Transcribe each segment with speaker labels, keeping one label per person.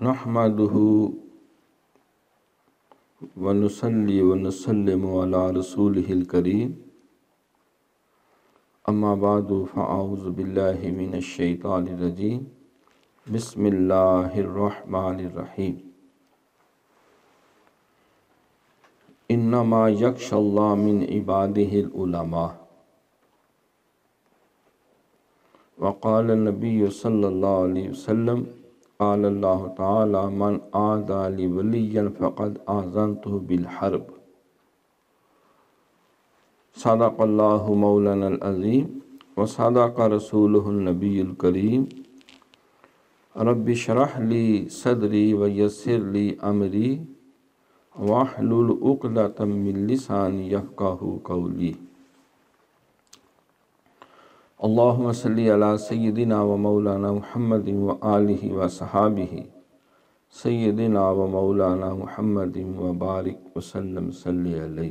Speaker 1: نحمده ونصلي ونسلم على رسوله الكريم اما بعد فاعوذ بالله من الشیطان الرجیم بسم اللہ الرحمن الرحیم انما یخشی اللہ من عباده العلماء وقال النبی صلی اللہ علیہ وسلم قال اللہ تعالی من عادى لي وليا فقد آذنته بالحرب صدق اللہ مولانا العظیم وصدق رسولہ النبی الکریم رب اشرح لی صدری ویسر لی امری واحلل عقدۃ من لسانی یفقہوا قولی اللہم صلی علی سیدنا و مولانا محمد و آلہ و صحابہ سیدنا و مولانا محمد و بارک وسلم صلی علیہ۔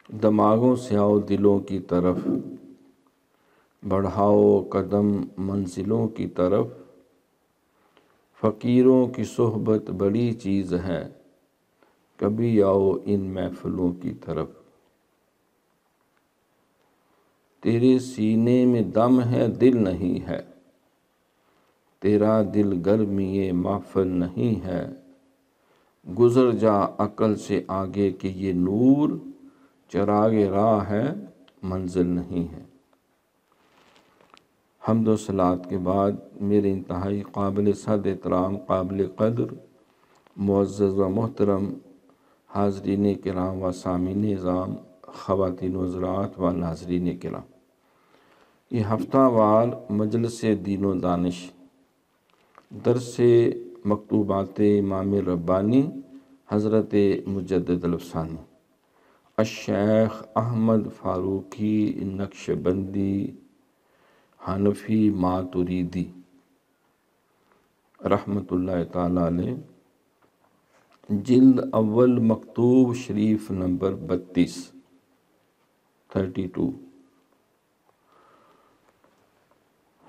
Speaker 1: دماغوں سے آؤ دلوں کی طرف، بڑھاؤ قدم منزلوں کی طرف، فقیروں کی صحبت بڑی چیز ہے، کبھی آؤ ان محفلوں کی طرف۔ تیرے سینے میں دم ہے دل نہیں ہے، تیرا دل گرمی محفل نہیں ہے، گزر جا عقل سے آگے کہ یہ نور چراغ راہ ہے منزل نہیں ہے۔ حمد و صلوات کے بعد میرے انتہائی قابل صد احترام، قابل قدر، معزز و محترم حاضرین کرام و سامعین نظام، خواتین و حضرات و ناظرین کرام، یہ ہفتہ وار مجلس دین و دانش، درس مکتوبات امام ربانی حضرت مجدد الافسانی الشیخ احمد فاروقی نقشبندی حنفی ماتریدی رحمۃ اللہ تعالی علیہ، جلد اول مکتوب شریف نمبر 32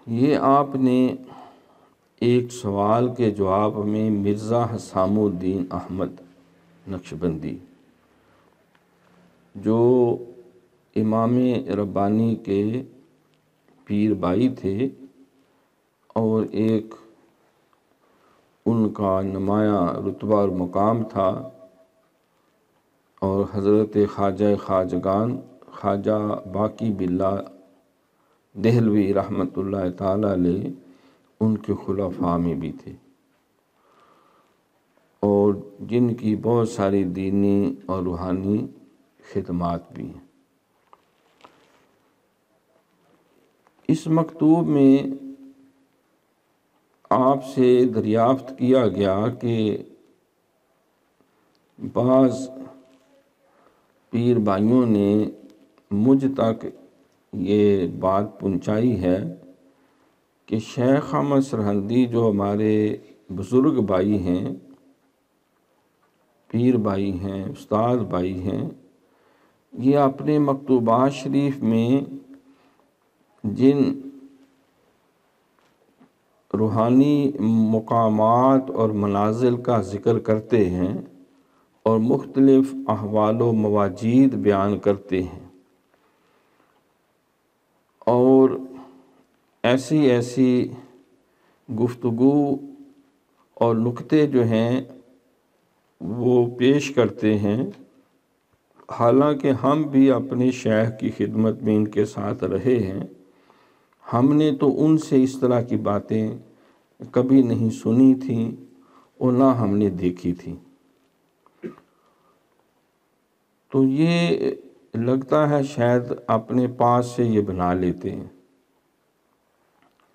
Speaker 1: یہ آپ نے ایک سوال کے جواب میں مرزا حسام الدین احمد نقشبندی جو امام ربانی کے پیر بھائی تھے اور ایک ان کا نمایاں رتبہ اور مقام تھا، اور حضرت خواجہ خواجگان خواجہ باقی باللہ دہلوی رحمۃ اللہ تعالی علیہ ان کے خلفاء میں بھی تھے، اور جن کی بہت ساری دینی اور روحانی خدمات بھی ہیں۔ اس مکتوب میں آپ سے دریافت کیا گیا کہ بعض پیر بھائیوں نے مجھ تک یہ بات پہنچائی ہے کہ شیخ احمد سرہندی جو ہمارے بزرگ بھائی ہیں، پیر بھائی ہیں، استاد بھائی ہیں، یہ اپنے مکتوبات شریف میں جن روحانی مقامات اور منازل کا ذکر کرتے ہیں اور مختلف احوال و مواجید بیان کرتے ہیں، اور ایسی گفتگو اور نکتے جو ہیں وہ پیش کرتے ہیں، حالانکہ ہم بھی اپنے شیخ کی خدمت میں ان کے ساتھ رہے ہیں، ہم نے تو ان سے اس طرح کی باتیں کبھی نہیں سنی تھیں اور نہ ہم نے دیکھی تھی۔ تو یہ لگتا ہے شاید اپنے پاس سے یہ بنا لیتے ہیں،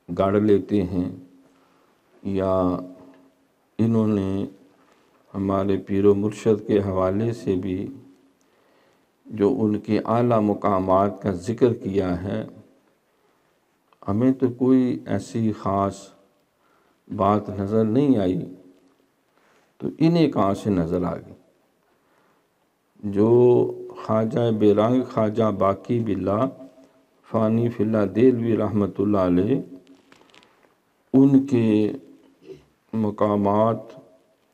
Speaker 1: گاڑ لیتے ہیں، یا انہوں نے ہمارے پیر و مرشد کے حوالے سے بھی جو ان کے اعلیٰ مقامات کا ذکر کیا ہے، ہمیں تو کوئی ایسی خاص بات نظر نہیں آئی، تو انہیں کہاں سے نظر آ گئی؟ جو خواجہ بے رنگ خواجہ باقی باللہ فانی فی اللہ دہلوی رحمۃ اللہ علیہ ان کے مقامات،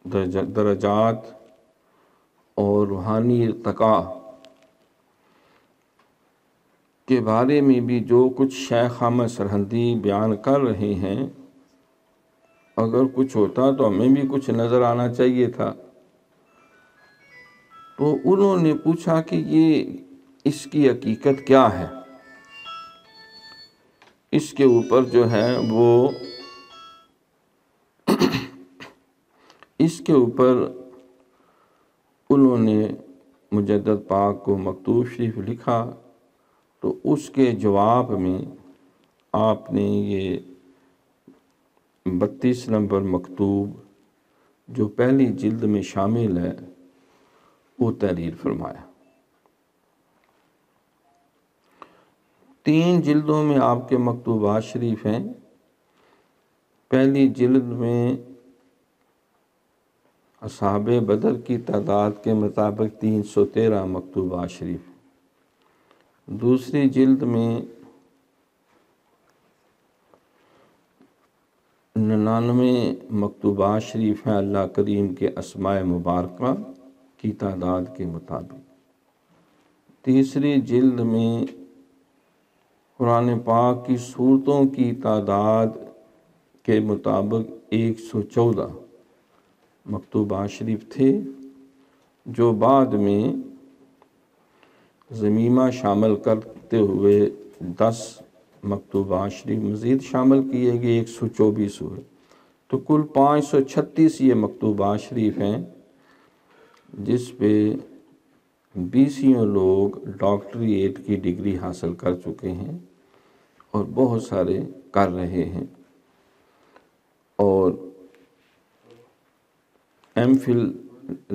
Speaker 1: درجات اور روحانی ارتقاء کے بارے میں بھی جو کچھ شیخ احمد سرہندی بیان کر رہے ہیں، اگر کچھ ہوتا تو ہمیں بھی کچھ نظر آنا چاہیے تھا۔ تو انہوں نے پوچھا کہ یہ اس کی حقیقت کیا ہے۔ اس کے اوپر جو ہے وہ اس کے اوپر انہوں نے مجدد پاک کو مکتوب شریف لکھا، تو اس کے جواب میں آپ نے یہ 32 نمبر مکتوب جو پہلی جلد میں شامل ہے وہ تحریر فرمایا۔ 3 جلدوں میں آپ کے مکتوبات شریف ہیں۔ پہلی جلد میں اصحاب بدر کی تعداد کے مطابق 313 مکتوبات شریف ہیں۔ دوسری جلد میں 99 مکتوبات شریف ہیں اللہ کریم کے اسماء مبارکہ کی تعداد کے مطابق۔ تیسری جلد میں قرآن پاک کی سورتوں کی تعداد کے مطابق 114 مکتوبات شریف تھے، جو بعد میں ضمیمہ شامل کرتے ہوئے 10 مکتوبات شریف مزید شامل کیے گئے، 124 ہوئے، تو کل 536 یہ مکتوبات شریف ہیں، جس پہ 20 لوگ ڈاکٹریٹ کی ڈگری حاصل کر چکے ہیں اور بہت سارے کر رہے ہیں، اور ایم فل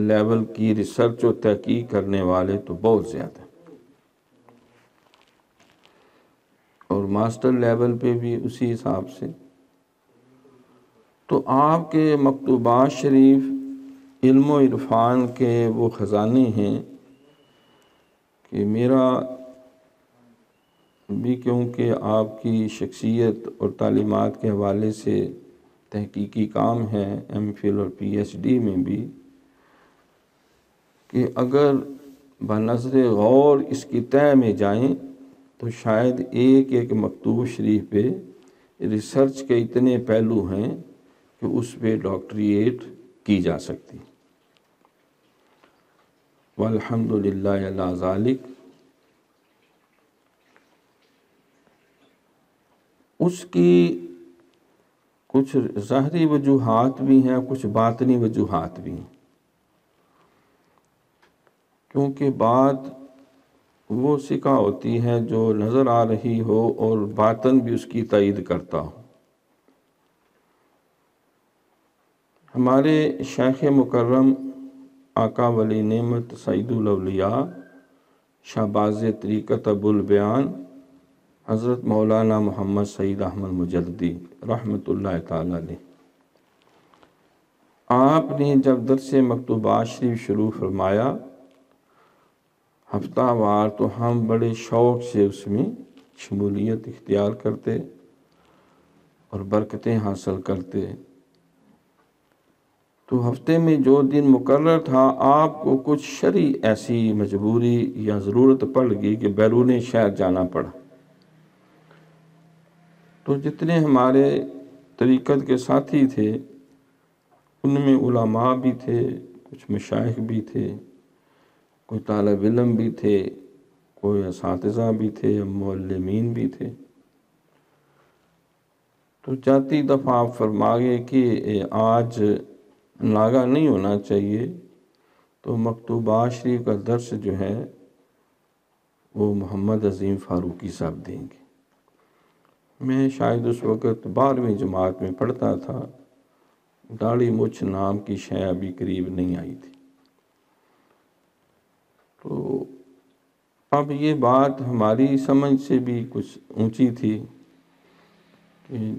Speaker 1: لیول کی ریسرچ و تحقیق کرنے والے تو بہت زیادہ ہیں، اور ماسٹر لیول پہ بھی اسی حساب سے۔ تو آپ کے مکتوبات شریف علم و عرفان کے وہ خزانے ہیں کہ میرا بھی، کیونکہ آپ کی شخصیت اور تعلیمات کے حوالے سے تحقیقی کام ہے ایم فل اور پی ایچ ڈی میں بھی، کہ اگر بنظر غور اس کی تہ میں جائیں تو شاید ایک ایک مکتوب شریف پہ ریسرچ کے اتنے پہلو ہیں کہ اس پہ ڈاکٹریٹ کی جا سکتی۔ والحمدللہ علی ذالک۔ اس کی کچھ ظاہری وجوہات بھی ہیں، کچھ باطنی وجوہات بھی ہیں، کیونکہ بات وہ سکہ ہوتی ہے جو نظر آ رہی ہو اور باطن بھی اس کی تائید کرتا ہو۔ ہمارے شیخ مکرم آقا ولی نعمت سید الاولیاء شہباز طریقت ابو البیان حضرت مولانا محمد سعید احمد مجددی رحمۃ اللہ تعالی علیہ، آپ نے جب درس مکتوبات شریف شروع فرمایا ہفتہ وار، تو ہم بڑے شوق سے اس میں شمولیت اختیار کرتے اور برکتیں حاصل کرتے۔ تو ہفتے میں جو دن مقرر تھا، آپ کو کچھ شرعی ایسی مجبوری یا ضرورت پڑ گئی کہ بیرون شہر جانا پڑا، تو جتنے ہمارے طریقت کے ساتھی تھے ان میں علماء بھی تھے، کچھ مشائخ بھی تھے، کوئی طالب علم بھی تھے، کوئی اساتذہ بھی تھے، معلمین بھی تھے۔ تو جاتی دفعہ آپ فرمائے کہ آج ناگا نہیں ہونا چاہیے، تو مکتوبات شریف کا درس جو ہے وہ محمد عظیم فاروقی صاحب دیں گے۔ میں شاید اس وقت 12ویں جماعت میں پڑھتا تھا، داڑھی مچھ نام کی شے ابھی قریب نہیں آئی تھی۔ تو اب یہ بات ہماری سمجھ سے بھی کچھ اونچی تھی کہ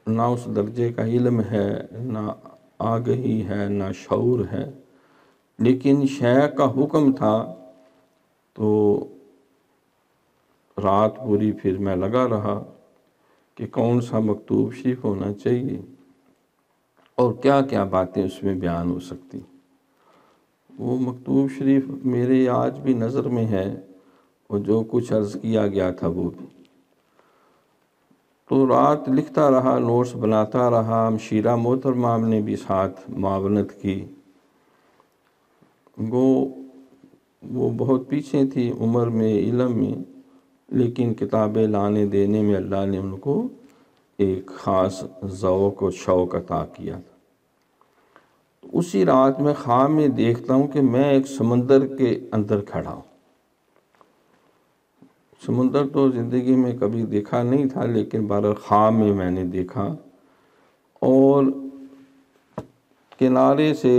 Speaker 1: نہ اس درجے کا علم ہے، نہ آگہی ہے، نہ شعور ہے، لیکن شیخ کا حکم تھا تو رات پوری پھر میں لگا رہا کہ کون سا مکتوب شریف ہونا چاہیے اور کیا کیا باتیں اس میں بیان ہو سکتی. وہ مکتوب شریف میرے آج بھی نظر میں ہے، اور جو کچھ عرض کیا گیا تھا وہ بھی. تو رات لکھتا رہا، نوٹس بناتا رہا. مشیرہ محترمہ نے بھی ساتھ معاونت کی. وہ بہت پیچھے تھی عمر میں، علم میں، لیکن کتابیں لانے دینے میں اللہ نے ان کو ایک خاص ذوق و شوق عطا کیا تھا. اسی رات میں خواب میں دیکھتا ہوں کہ میں ایک سمندر کے اندر کھڑا ہوں. سمندر تو زندگی میں کبھی دیکھا نہیں تھا، لیکن بہرحال خواب میں نے دیکھا، اور کنارے سے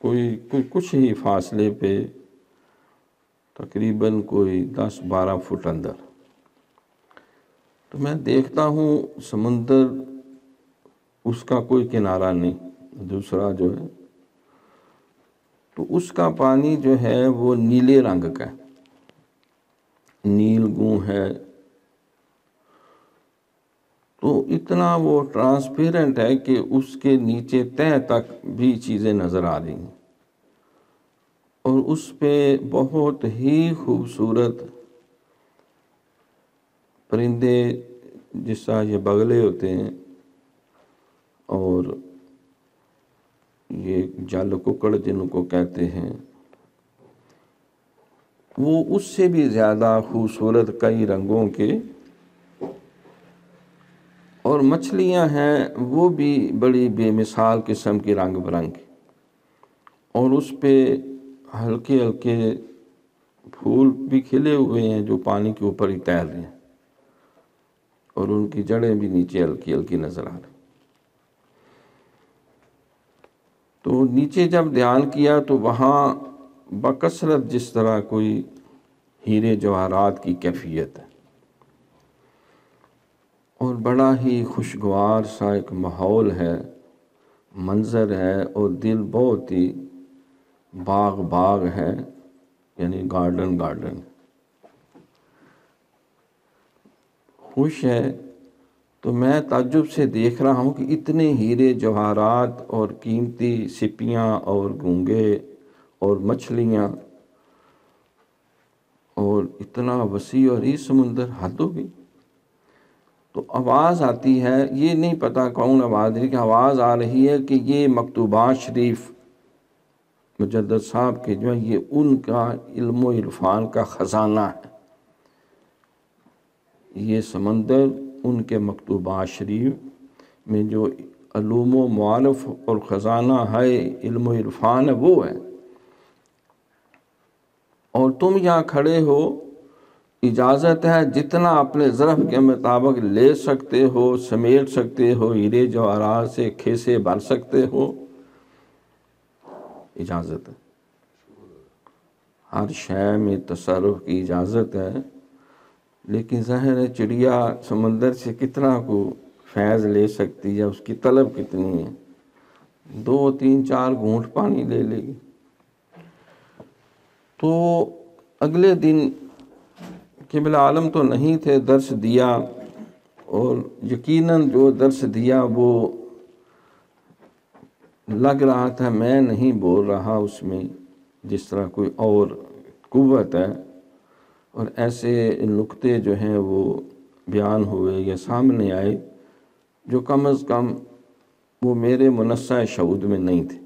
Speaker 1: کوئی کچھ ہی فاصلے پہ تقریباً کوئی 10-12 فٹ اندر. تو میں دیکھتا ہوں سمندر، اس کا کوئی کنارہ نہیں، دوسرا جو ہے تو اس کا پانی جو ہے وہ نیلے رنگ کا ہے، نیل گوں ہے. تو اتنا وہ ٹرانسپیرنٹ ہے کہ اس کے نیچے تہہ تک بھی چیزیں نظر آ رہی ہیں، اور اس پہ بہت ہی خوبصورت پرندے، جس طرح یہ بگلے ہوتے ہیں اور یہ جال ککڑ جن کو کہتے ہیں، وہ اس سے بھی زیادہ خوبصورت کئی رنگوں کے. اور مچھلیاں ہیں وہ بھی بڑی بے مثال قسم کی، رنگ برنگ، اور اس پہ ہلکے ہلکے پھول بھی کھلے ہوئے ہیں جو پانی کے اوپر ہی تیر رہے ہیں، اور ان کی جڑیں بھی نیچے ہلکی ہلکی نظر آ رہی. تو نیچے جب دھیان کیا تو وہاں بکثرت جس طرح کوئی ہیرے جواہرات کی کیفیت ہے، اور بڑا ہی خوشگوار سا ایک ماحول ہے، منظر ہے، اور دل بہت ہی باغ ہے، یعنی گارڈن خوش ہے. تو میں تعجب سے دیکھ رہا ہوں کہ اتنے ہیرے جواہرات اور قیمتی سپیاں اور گونگے اور مچھلیاں، اور اتنا وسیع اور یہ سمندر، حد ہو گئی. تو آواز آتی ہے، یہ نہیں پتا کون آواز ہے، کہ آواز آ رہی ہے کہ یہ مکتوبات شریف مجدد صاحب کے جو ہیں، یہ ان کا علم و عرفان کا خزانہ ہے. یہ سمندر ان کے مکتوبات شریف میں جو علوم و معارف اور خزانہ ہے، علم و عرفان ہے، وہ ہے. اور تم یہاں کھڑے ہو، اجازت ہے جتنا اپنے ظرف کے مطابق لے سکتے ہو، سمیٹ سکتے ہو، ہیرے جواہرات سے کھیسے بھر سکتے ہو، اجازت ہے. ہر شے میں تصرف کی اجازت ہے، لیکن ظاہر ہے چڑیا سمندر سے کتنا کو فیض لے سکتی ہے، اس کی طلب کتنی ہے. 2-3-4 گھونٹ پانی لے لے گی. تو اگلے دن قبلہ عالم تو نہیں تھے، درس دیا، اور یقیناً جو درس دیا وہ لگ رہا تھا میں نہیں بول رہا اس میں جس طرح کوئی اور قوت ہے، اور ایسے نکتے جو ہیں وہ بیان ہوئے یا سامنے آئے جو کم از کم وہ میرے منصہ شعور میں نہیں تھے.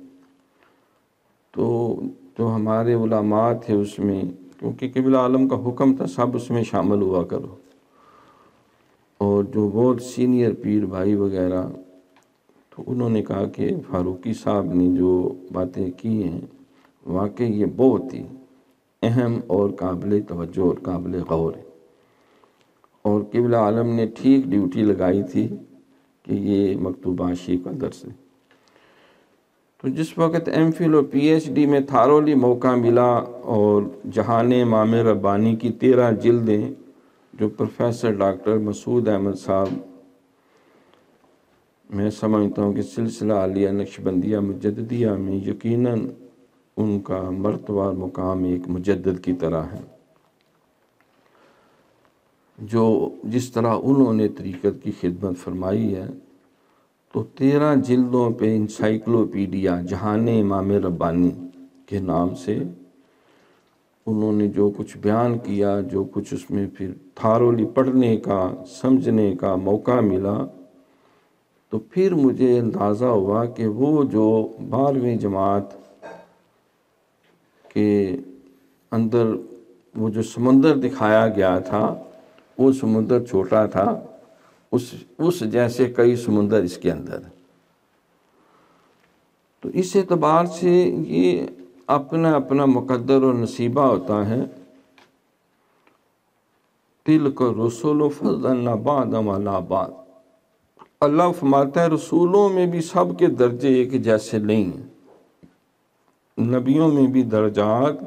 Speaker 1: تو جو ہمارے علماء تھے اس میں، کیونکہ قبلہ عالم کا حکم تھا سب اس میں شامل ہوا کرو، اور جو بہت سینئر پیر بھائی وغیرہ، تو انہوں نے کہا کہ فاروقی صاحب نے جو باتیں کی ہیں واقعی یہ بہت ہی اہم اور قابل توجہ اور قابل غور ہے. اور قبلہ عالم نے ٹھیک ڈیوٹی لگائی تھی کہ یہ مکتوبات شریف کا درس ہے. تو جس وقت ایم فل اور پی ایچ ڈی میں تھارولی موقع ملا، اور جہان امام ربانی کی 13 جلدیں جو پروفیسر ڈاکٹر مسعود احمد صاحب، میں سمجھتا ہوں کہ سلسلہ عالیہ نقشبندیہ مجددیہ میں یقیناً ان کا مرتبہ مقام ایک مجدد کی طرح ہے. جو جس طرح انہوں نے طریقت کی خدمت فرمائی ہے، تو 13 جلدوں پہ انسائکلوپیڈیا جہان امام ربانی کے نام سے انہوں نے جو کچھ بیان کیا، جو کچھ اس میں پھر تھارولی پڑھنے کا سمجھنے کا موقع ملا، تو پھر مجھے اندازہ ہوا کہ وہ جو 12ویں جماعت کے اندر وہ جو سمندر دکھایا گیا تھا، وہ سمندر چھوٹا تھا، اس جیسے کئی سمندر اس کے اندر۔ تو اس اعتبار سے یہ اپنا اپنا مقدر اور نصیبہ ہوتا ہے۔ تلک الرسل فضلنا بعضهم علی بعض، اللہ فرماتا ہے رسولوں میں بھی سب کے درجے ایک جیسے نہیں ہیں، نبیوں میں بھی درجات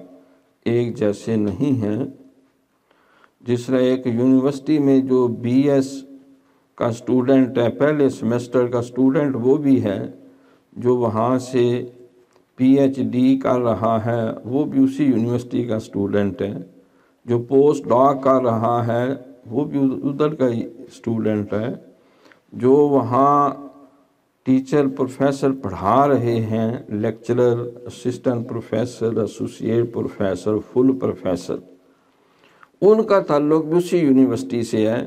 Speaker 1: ایک جیسے نہیں ہیں۔ جس طرح ایک یونیورسٹی میں جو بی ایس کا اسٹوڈنٹ ہے، پہلے سیمسٹر کا اسٹوڈنٹ وہ بھی ہے، جو وہاں سے پی ایچ ڈی کر رہا ہے وہ بھی اسی یونیورسٹی کا اسٹوڈنٹ ہے، جو پوسٹ ڈاک کر رہا ہے وہ بھی ادھر کا اسٹوڈنٹ ہے، جو وہاں ٹیچر پروفیسر پڑھا رہے ہیں، lecturer, assistant professor, associate professor, full professor, ان کا تعلق بھی اسی یونیورسٹی سے ہے۔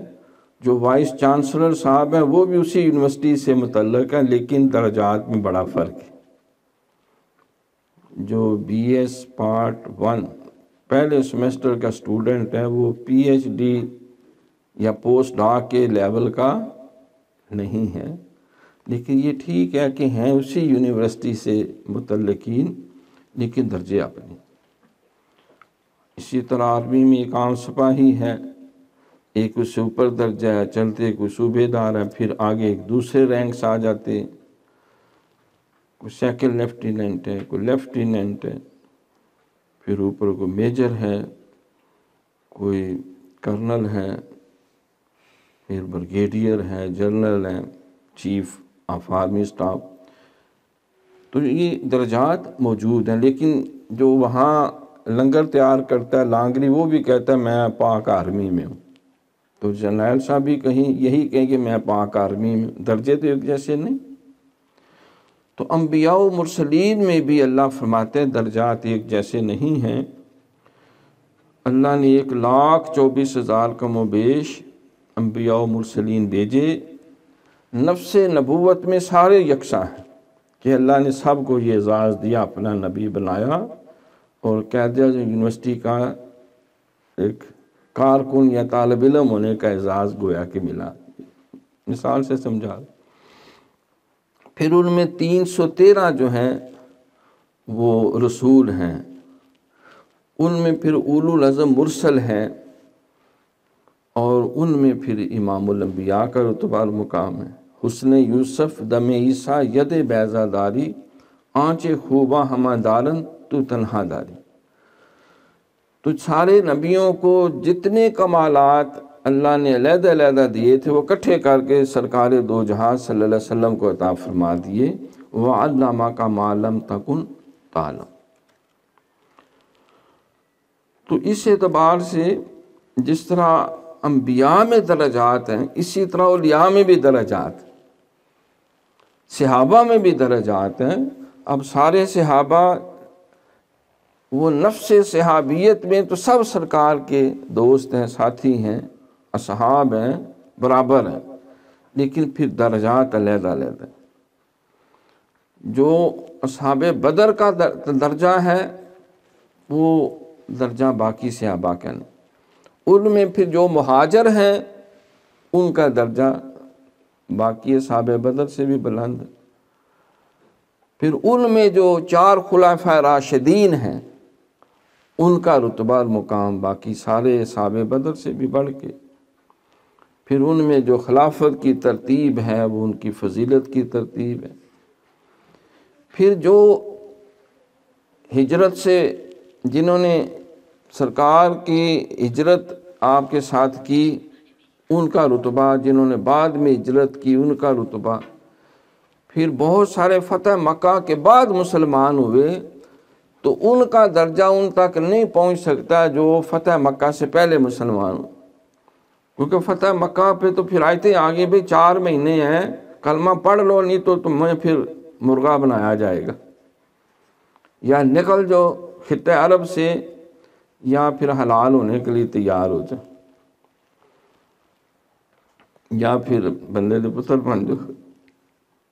Speaker 1: جو وائس چانسلر صاحب ہیں وہ بھی اسی یونیورسٹی سے متعلق ہے، لیکن درجات میں بڑا فرق ہے۔ جو بی ایس پارٹ 1 پہلے سیمسٹر کا اسٹوڈنٹ ہے، وہ پی ایچ ڈی یا پوسٹ ڈاک کے لیول کا نہیں ہے، لیکن یہ ٹھیک ہے کہ ہیں اسی یونیورسٹی سے متعلقین، لیکن درجے اپنے۔ اسی طرح آرمی میں ایک عام سپاہی ہے، ایک اس سے اوپر درجہ ہے، چلتے کوئی صوبے دار ہے، پھر آگے ایک دوسرے رینکس آ جاتے، کوئی سیکنڈ لیفٹیننٹ ہے، کوئی لیفٹیننٹ ہے، پھر اوپر کوئی میجر ہے، کوئی کرنل ہے، پھر بریگیڈیئر ہے، جنرل ہے، چیف آف آرمی اسٹاف۔ تو یہ درجات موجود ہیں، لیکن جو وہاں لنگر تیار کرتا ہے لانگری، وہ بھی کہتا ہے میں پاک آرمی میں ہوں۔ تو جرنیل صاحب بھی یہی کہیں کہ میں پاک آرمی میں ہوں، درجے تو ایک جیسے نہیں۔ تو انبیاء و مرسلین میں بھی اللہ فرماتے ہیں درجات ایک جیسے نہیں ہیں۔ اللہ نے 1,24,000 کم و بیش انبیاء و مرسلین بھیجے، نفس نبوت میں سارے یکساں ہیں، کہ اللہ نے سب کو یہ اعزاز دیا، اپنا نبی بنایا، اور کہہ دیا جو یونیورسٹی کا ایک کارکن یا طالب علم ہونے کا اعزاز گویا کہ ملا۔ مثال سے سمجھا۔ پھر ان میں 313 جو ہیں وہ رسول ہیں، ان میں پھر اولو العزم مرسل ہیں، اور ان میں پھر امام الانبیاء کا رتبہ اور مقام ہے۔ حسن یوسف دم عیسیٰ ید بیضا داری، آنچ خوباں ہمہ دارن تو تنہا داری۔ تو سارے نبیوں کو جتنے کمالات اللہ نے علیحدہ علیحدہ دیے تھے وہ اکٹھے کر کے سرکار دو جہاں صلی اللہ علیہ وسلم کو عطا فرما دیے۔ وَعَلَّمَكَ مَا لَمْ تَكُنْ تَعْلَمْ۔ تو اس اعتبار سے جس طرح انبیاء میں درجات ہیں، اسی طرح اولیاء میں بھی درجات، صحابہ میں بھی درجات ہیں۔ اب سارے صحابہ وہ نفس صحابیت میں تو سب سرکار کے دوست ہیں، ساتھی ہیں، اصحاب ہیں، برابر ہیں، لیکن پھر درجات علیحدہ علیحدہ۔ جو اصحاب بدر کا درجہ ہے وہ درجہ باقی صحابہ کا نہیں۔ ان میں پھر جو مہاجر ہیں ان کا درجہ باقی اصحاب بدر سے بھی بلند ہے۔ پھر ان میں جو 4 خلفائے راشدین ہیں ان کا رتبہ اور مقام باقی سارے اصحاب بدر سے بھی بڑھ کے۔ پھر ان میں جو خلافت کی ترتیب ہے وہ ان کی فضیلت کی ترتیب ہے۔ پھر جو ہجرت سے جنہوں نے سرکار کی ہجرت آپ کے ساتھ کی ان کا رتبہ، جنہوں نے بعد میں ہجرت کی ان کا رتبہ، پھر بہت سارے فتح مکہ کے بعد مسلمان ہوئے تو ان کا درجہ ان تک نہیں پہنچ سکتا جو فتح مکہ سے پہلے مسلمان ہو۔ کیونکہ فتح مکہ پہ تو پھر آیتیں آگے بھی 4 مہینے ہیں، کلمہ پڑھ لو نہیں تو تمہیں پھر مرغا بنایا جائے گا، یا نکل جو خطہ عرب سے، یا پھر حلال ہونے کے لیے تیار ہو جائے، یا پھر بندے دے پتر بن جو،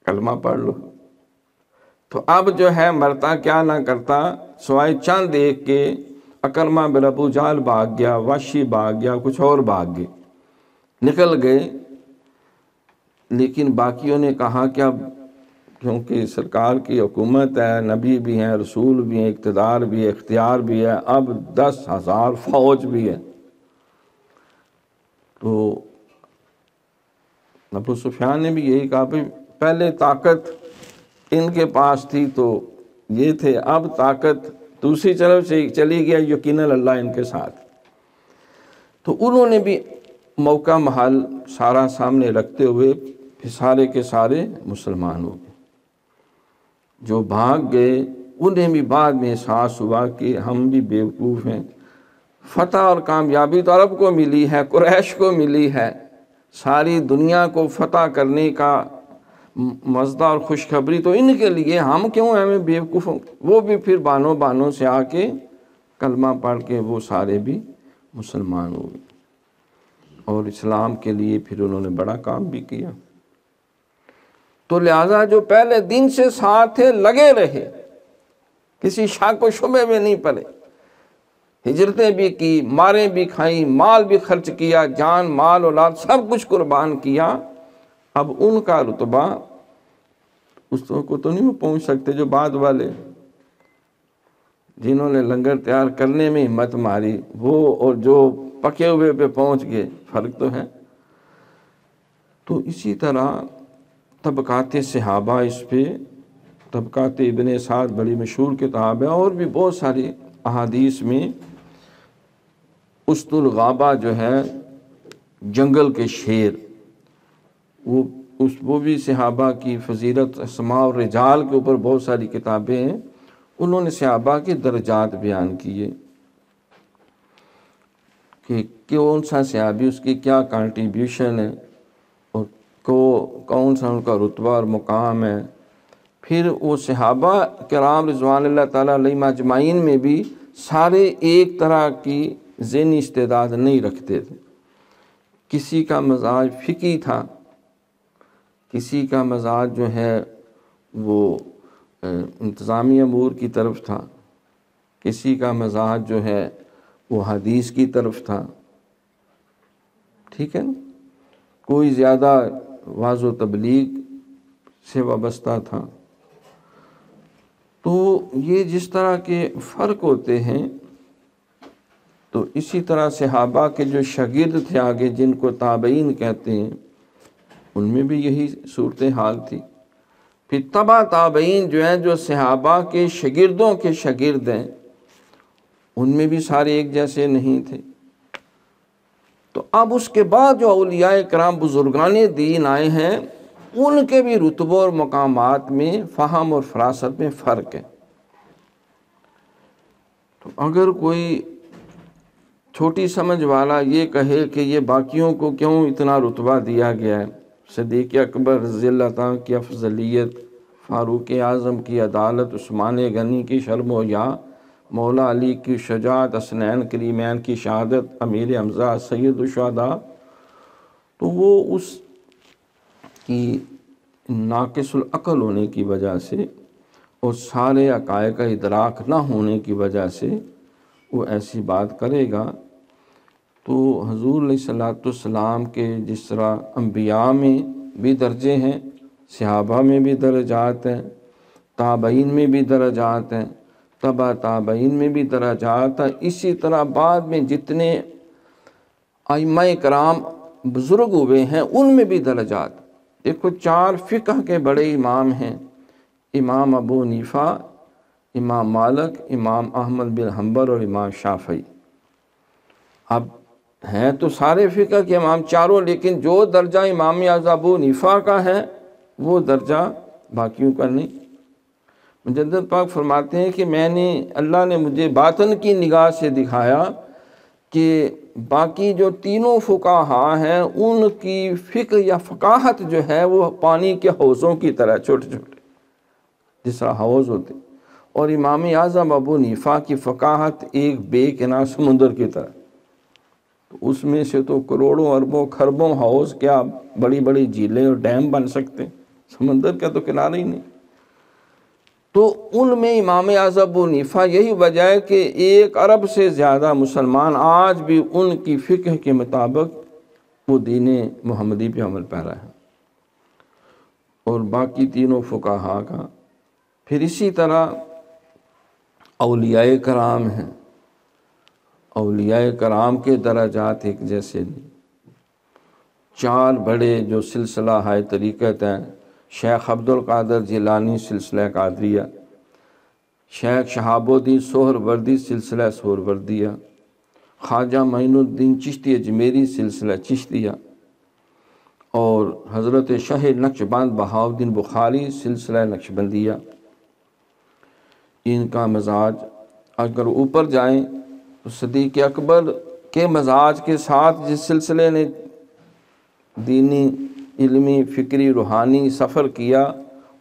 Speaker 1: کلمہ پڑھ لو۔ تو اب جو ہے مرتا کیا نہ کرتا، سوائے چند ایک کے، اکرمہ بن ابو جہل بھاگ گیا، وحشی بھاگ گیا، کچھ اور بھاگ گئے، نکل گئے۔ لیکن باقیوں نے کہا کہ اب کیونکہ سرکار کی حکومت ہے، نبی بھی ہیں، رسول بھی ہیں، اقتدار بھی ہے، اختیار بھی ہے، اب 10,000 فوج بھی ہے، تو ابو سفیان نے بھی یہی کہا کہ پہلے طاقت ان کے پاس تھی تو یہ تھے، اب طاقت دوسری طرف سے چلی گیا، یقیناً اللہ ان کے ساتھ۔ تو انہوں نے بھی موقع محل سارا سامنے رکھتے ہوئے پھر سارے کے سارے مسلمان ہو گئے۔ جو بھاگ گئے انہیں بھی بعد میں احساس ہوا کہ ہم بھی بیوقوف ہیں، فتح اور کامیابی تو عرب کو ملی ہے، قریش کو ملی ہے، ساری دنیا کو فتح کرنے کا مزدہ اور خوشخبری تو ان کے لیے، ہم کیوں ہمیں بیوقوف ہوں؟ وہ بھی پھر بانوں سے آ کے کلمہ پڑھ کے وہ سارے بھی مسلمان ہو گئے، اور اسلام کے لیے پھر انہوں نے بڑا کام بھی کیا۔ تو لہٰذا جو پہلے دن سے ساتھ تھے لگے رہے، کسی شک و شبے میں نہیں پڑے، ہجرتیں بھی کی، ماریں بھی کھائیں، مال بھی خرچ کیا، جان مال اولاد سب کچھ قربان کیا۔ اب ان کا رتبہ اس کو تو نہیں پہنچ سکتے جو بعد والے، جنہوں نے لنگر تیار کرنے میں ہمت ماری، وہ اور جو پکے ہوئے پہ پہنچ گئے، فرق تو ہے۔ تو اسی طرح طبقات صحابہ، اس پہ طبقات ابن سعد بڑی مشہور کتاب ہے، اور بھی بہت ساری احادیث میں اسد الغابہ جو ہے جنگل کے شیر، وہ بھی صحابہ کی فضیلت، اسماء اور رجال کے اوپر بہت ساری کتابیں ہیں، انہوں نے صحابہ کے درجات بیان کیے کہ کون سا صحابی، اس کی کیا کنٹریبیوشن ہے، اور کون سا ان کا رتبہ اور مقام ہے۔ پھر وہ صحابہ کرام رضوان اللہ تعالیٰ علیہم اجمعین میں بھی سارے ایک طرح کی ذہنی استعداد نہیں رکھتے تھے، کسی کا مزاج فقہی تھا، کسی کا مزاج جو ہے وہ انتظامی امور کی طرف تھا، کسی کا مزاج جو ہے وہ حدیث کی طرف تھا، ٹھیک ہے نا، کوئی زیادہ وعظ و تبلیغ سے وابستہ تھا۔ تو یہ جس طرح کے فرق ہوتے ہیں، تو اسی طرح صحابہ کے جو شاگرد تھے آگے، جن کو تابعین کہتے ہیں، ان میں بھی یہی صورتحال تھی۔ پھر تبع تابعین جو ہیں، جو صحابہ کے شاگردوں کے شاگرد ہیں، ان میں بھی سارے ایک جیسے نہیں تھے۔ تو اب اس کے بعد جو اولیاء کرام بزرگان دین آئے ہیں، ان کے بھی رتبوں اور مقامات میں، فہم اور فراست میں فرق ہے۔ تو اگر کوئی چھوٹی سمجھ والا یہ کہے کہ یہ باقیوں کو کیوں اتنا رتبہ دیا گیا ہے، صدیق اکبر رضی اللہ تعالیٰ کی افضلیت، فاروق اعظم کی عدالت، عثمان غنی کی شرم و حیا، مولا علی کی شجاعت، حسنین کریمین کی شہادت، امیر حمزہ سید الشہداء، تو وہ اس کی ناقص العقل ہونے کی وجہ سے اور سارے عقائد کا ادراک نہ ہونے کی وجہ سے وہ ایسی بات کرے گا۔ تو حضور علیہ الصلوۃ والسلام کے جس طرح انبیاء میں بھی درجے ہیں، صحابہ میں بھی درجات ہیں، تابعین میں بھی درجات ہیں، تبع تابعین میں بھی درجات ہیں، اسی طرح بعد میں جتنے ائمہ کرام بزرگ ہوئے ہیں ان میں بھی درجات۔ دیکھو 4 فقہ کے بڑے امام ہیں، امام ابو حنیفہ، امام مالک، امام احمد بن حنبل اور امام شافعی۔ اب ہیں تو سارے فقہ کے امام چاروں، لیکن جو درجہ امام اعظم ابو حنیفہ کا ہے وہ درجہ باقیوں کا نہیں۔ مجدد پاک فرماتے ہیں کہ اللہ نے مجھے باطن کی نگاہ سے دکھایا کہ باقی جو تینوں فقہا ہیں ان کی فقہ یا فقاہت جو ہے وہ پانی کے حوضوں کی طرح چھوٹے چھوٹے جس طرح حوض ہوتے، اور امام اعظم ابو حنیفہ کی فقاہت ایک بے کنار سمندر کی طرح، اس میں سے تو کروڑوں اربوں خربوں حوض کیا بڑی بڑی جھیلیں اور ڈیم بن سکتے ہیں، سمندر کا تو کنارہ ہی نہیں۔ تو ان میں امام اعظم ابو حنیفہ، یہی وجہ ہے کہ 1 ارب سے زیادہ مسلمان آج بھی ان کی فقہ کے مطابق وہ دین محمدی پہ عمل پیرا ہے، اور باقی تینوں فقہا کا۔ پھر اسی طرح اولیاء کرام ہیں، اولیاء کرام کے درجات ایک جیسے نہیں۔ 4 بڑے جو سلسلہ ہائے طریقت ہیں، شیخ عبدالقادر جیلانی سلسلہ قادریہ، شیخ شہاب الدین سہروردی سلسلہ سہروردیہ، خواجہ معین الدین چشتی اجمیری سلسلہ چشتیہ، اور حضرت شاہ نقشبند بہاؤالدین بخاری سلسلہ نقشبندیہ۔ ان کا مزاج اگر اوپر جائیں تو صدیق اکبر کے مزاج کے ساتھ جس سلسلے نے دینی، علمی، فکری، روحانی سفر کیا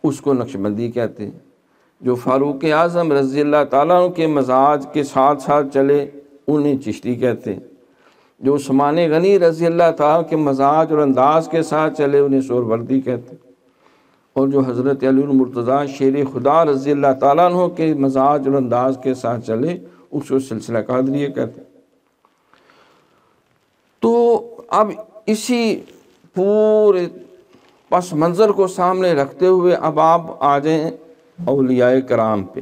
Speaker 1: اس کو نقشبندی کہتے ہیں۔ جو فاروق اعظم رضی اللہ تعالیٰ عنہ کے مزاج کے ساتھ ساتھ چلے انہیں چشتی کہتے ہیں۔ جو عثمان غنی رضی اللہ تعالیٰ کے مزاج اور انداز کے ساتھ چلے انہیں سہروردی کہتے ہیں، اور جو حضرت علی المرتضیٰ شیر خدا رضی اللہ تعالیٰ عنہ کے مزاج اور انداز کے ساتھ چلے اس کو سلسلہ قادریہ کہتے ہیں۔ تو اب اسی پورے پس منظر کو سامنے رکھتے ہوئے اب آپ آ جائیں اولیاء کرام پہ۔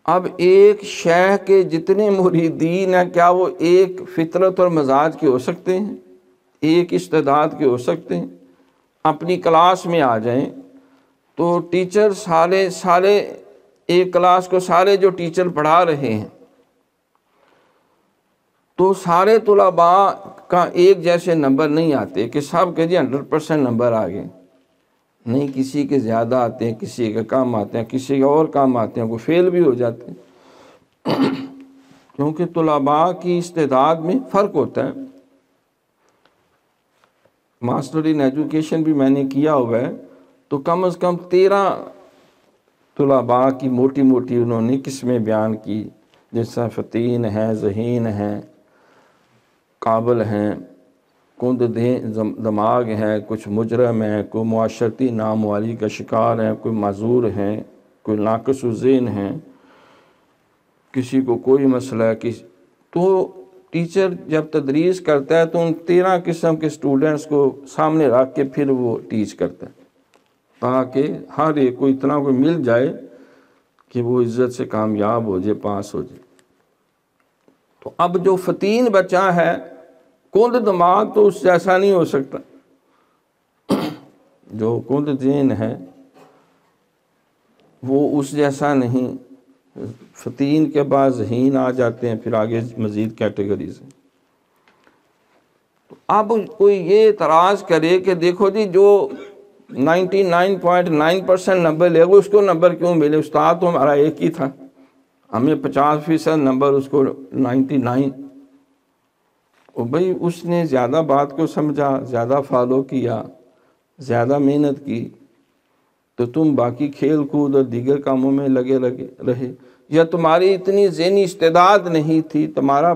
Speaker 1: اب ایک شیخ کے جتنے مریدین ہیں کیا وہ ایک فطرت اور مزاج کے ہو سکتے ہیں؟ ایک استعداد کے ہو سکتے ہیں؟ اپنی کلاس میں آ جائیں تو ٹیچر سارے ایک کلاس کو سارے جو ٹیچر پڑھا رہے ہیں تو سارے طلباء کا ایک جیسے نمبر نہیں آتے کہ سب کے 100% نمبر آ گئے، نہیں، کسی کے زیادہ آتے ہیں، کسی کے کم آتے ہیں، کسی کے اور کم آتے ہیں، کوئی فیل بھی ہو جاتے ہیں کیونکہ طلباء کی استعداد میں فرق ہوتا ہے۔ ماسٹر ان ایجوکیشن بھی میں نے کیا ہوا ہے، تو کم از کم 13 طلباء کی موٹی موٹی انہوں نے قسمیں بیان کی، جیسا فتین ہیں، ذہین ہیں، قابل ہیں، کند دماغ ہیں، کچھ مجرم ہیں، کوئی معاشرتی ناموالی کا شکار ہیں، کوئی معذور ہیں، کوئی ناقص الذہن ہیں، کسی کو کوئی مسئلہ ہے۔ تو ٹیچر جب تدریس کرتا ہے تو ان 13 قسم کے سٹوڈنٹس کو سامنے رکھ کے پھر وہ ٹیچ کرتا ہے تاکہ ہر ایک کو اتنا کوئی مل جائے کہ وہ عزت سے کامیاب ہو جائے، پاس ہو جائے۔ تو اب جو فتین بچہ ہے کند دماغ تو اس جیسا نہیں ہو سکتا، جو کند ذہن ہے وہ اس جیسا نہیں، فتین کے بعد ذہین آ جاتے ہیں، پھر آگے مزید کیٹیگریز ہیں۔ اب کوئی یہ اعتراض کرے کہ دیکھو جی جو 99.9% نمبر لے گا اس کو نمبر کیوں ملے؟ استاد تو ہمارا ایک ہی تھا، ہمیں 50% نمبر، اس کو 99۔ اور بھئی اس نے زیادہ بات کو سمجھا، زیادہ فالو کیا، زیادہ محنت کی، تو تم باقی کھیل کود اور دیگر کاموں میں لگے رہے، یا تمہاری اتنی ذہنی استعداد نہیں تھی، تمہارا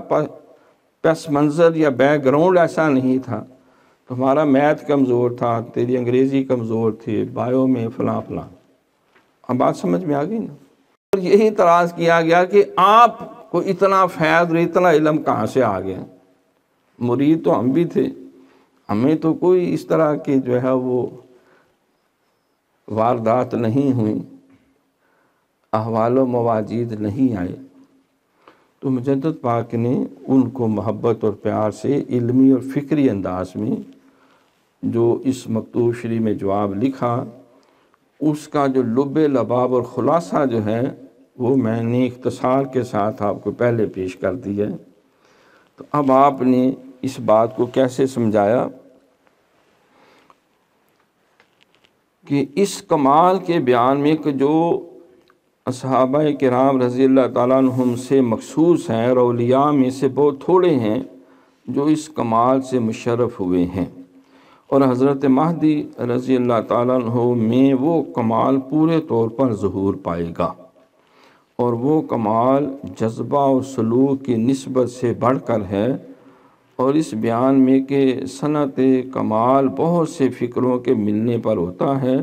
Speaker 1: پس منظر یا بیک گراؤنڈ ایسا نہیں تھا، تمہارا میتھ کمزور تھا، تیری انگریزی کمزور تھی، بایو میں فلاں فلاں۔ اب بات سمجھ میں آ گئی نا؟ اور یہی اعتراض کیا گیا کہ آپ کو اتنا فیض اور اتنا علم کہاں سے آ گیا؟ مرید تو ہم بھی تھے، ہمیں تو کوئی اس طرح کی جو ہے وہ واردات نہیں ہوئیں، احوال و مواجید نہیں آئے۔ تو مجدد پاک نے ان کو محبت اور پیار سے علمی اور فکری انداز میں جو اس مکتوب شریف میں جواب لکھا، اس کا جو لب لباب اور خلاصہ جو ہے وہ میں نے اختصار کے ساتھ آپ کو پہلے پیش کر دیا ہے۔ تو اب آپ نے اس بات کو کیسے سمجھایا کہ اس کمال کے بیان میں کہ جو صحابہ کرام رضی اللہ تعالیٰ عنہم سے مخصوص ہیں اور اولیاء میں سے بہت تھوڑے ہیں جو اس کمال سے مشرف ہوئے ہیں، اور حضرت مہدی رضی اللہ تعالیٰ عنہ میں وہ کمال پورے طور پر ظہور پائے گا، اور وہ کمال جذبہ اور سلوک کی نسبت سے بڑھ کر ہے، اور اس بیان میں کہ صنعت کمال بہت سے فکروں کے ملنے پر ہوتا ہے،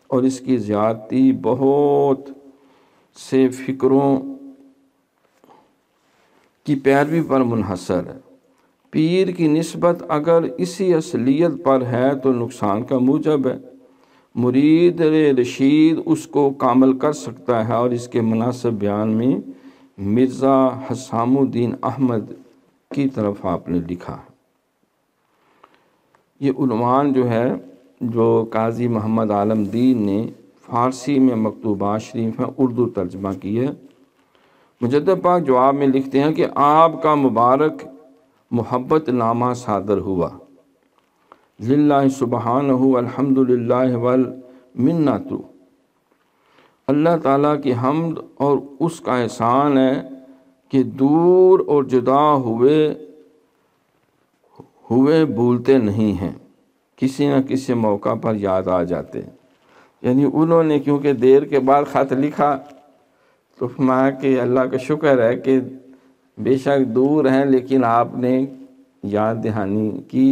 Speaker 1: اور اس کی زیادتی بہت سے فکروں کی پیروی پر منحصر ہے۔ پیر کی نسبت اگر اسی اصلیت پر ہے تو نقصان کا موجب ہے۔ مرید رشید اس کو کامل کر سکتا ہے، اور اس کے مناسب بیان میں مرزا حسام الدین احمد کی طرف آپ نے لکھا ہے۔ یہ عنوان جو ہے جو قاضی محمد عالم دین نے فارسی میں مکتوبات شریف ہیں اردو ترجمہ کی ہے۔ مجدد پاک جواب میں لکھتے ہیں کہ آپ کا مبارک محبت نامہ صادر ہوا، للہ سبحانہ الحمدللہ والمنۃ، اللہ تعالیٰ کی حمد اور اس کا احسان ہے کہ دور اور جدا ہوئے بھولتے نہیں ہیں، کسی نہ کسی موقع پر یاد آ جاتے ہیں۔ یعنی انہوں نے کیونکہ دیر کے بعد خط لکھا تو فرمایا کہ اللہ کا شکر ہے کہ بے شک دور ہیں لیکن آپ نے یاد دہانی کی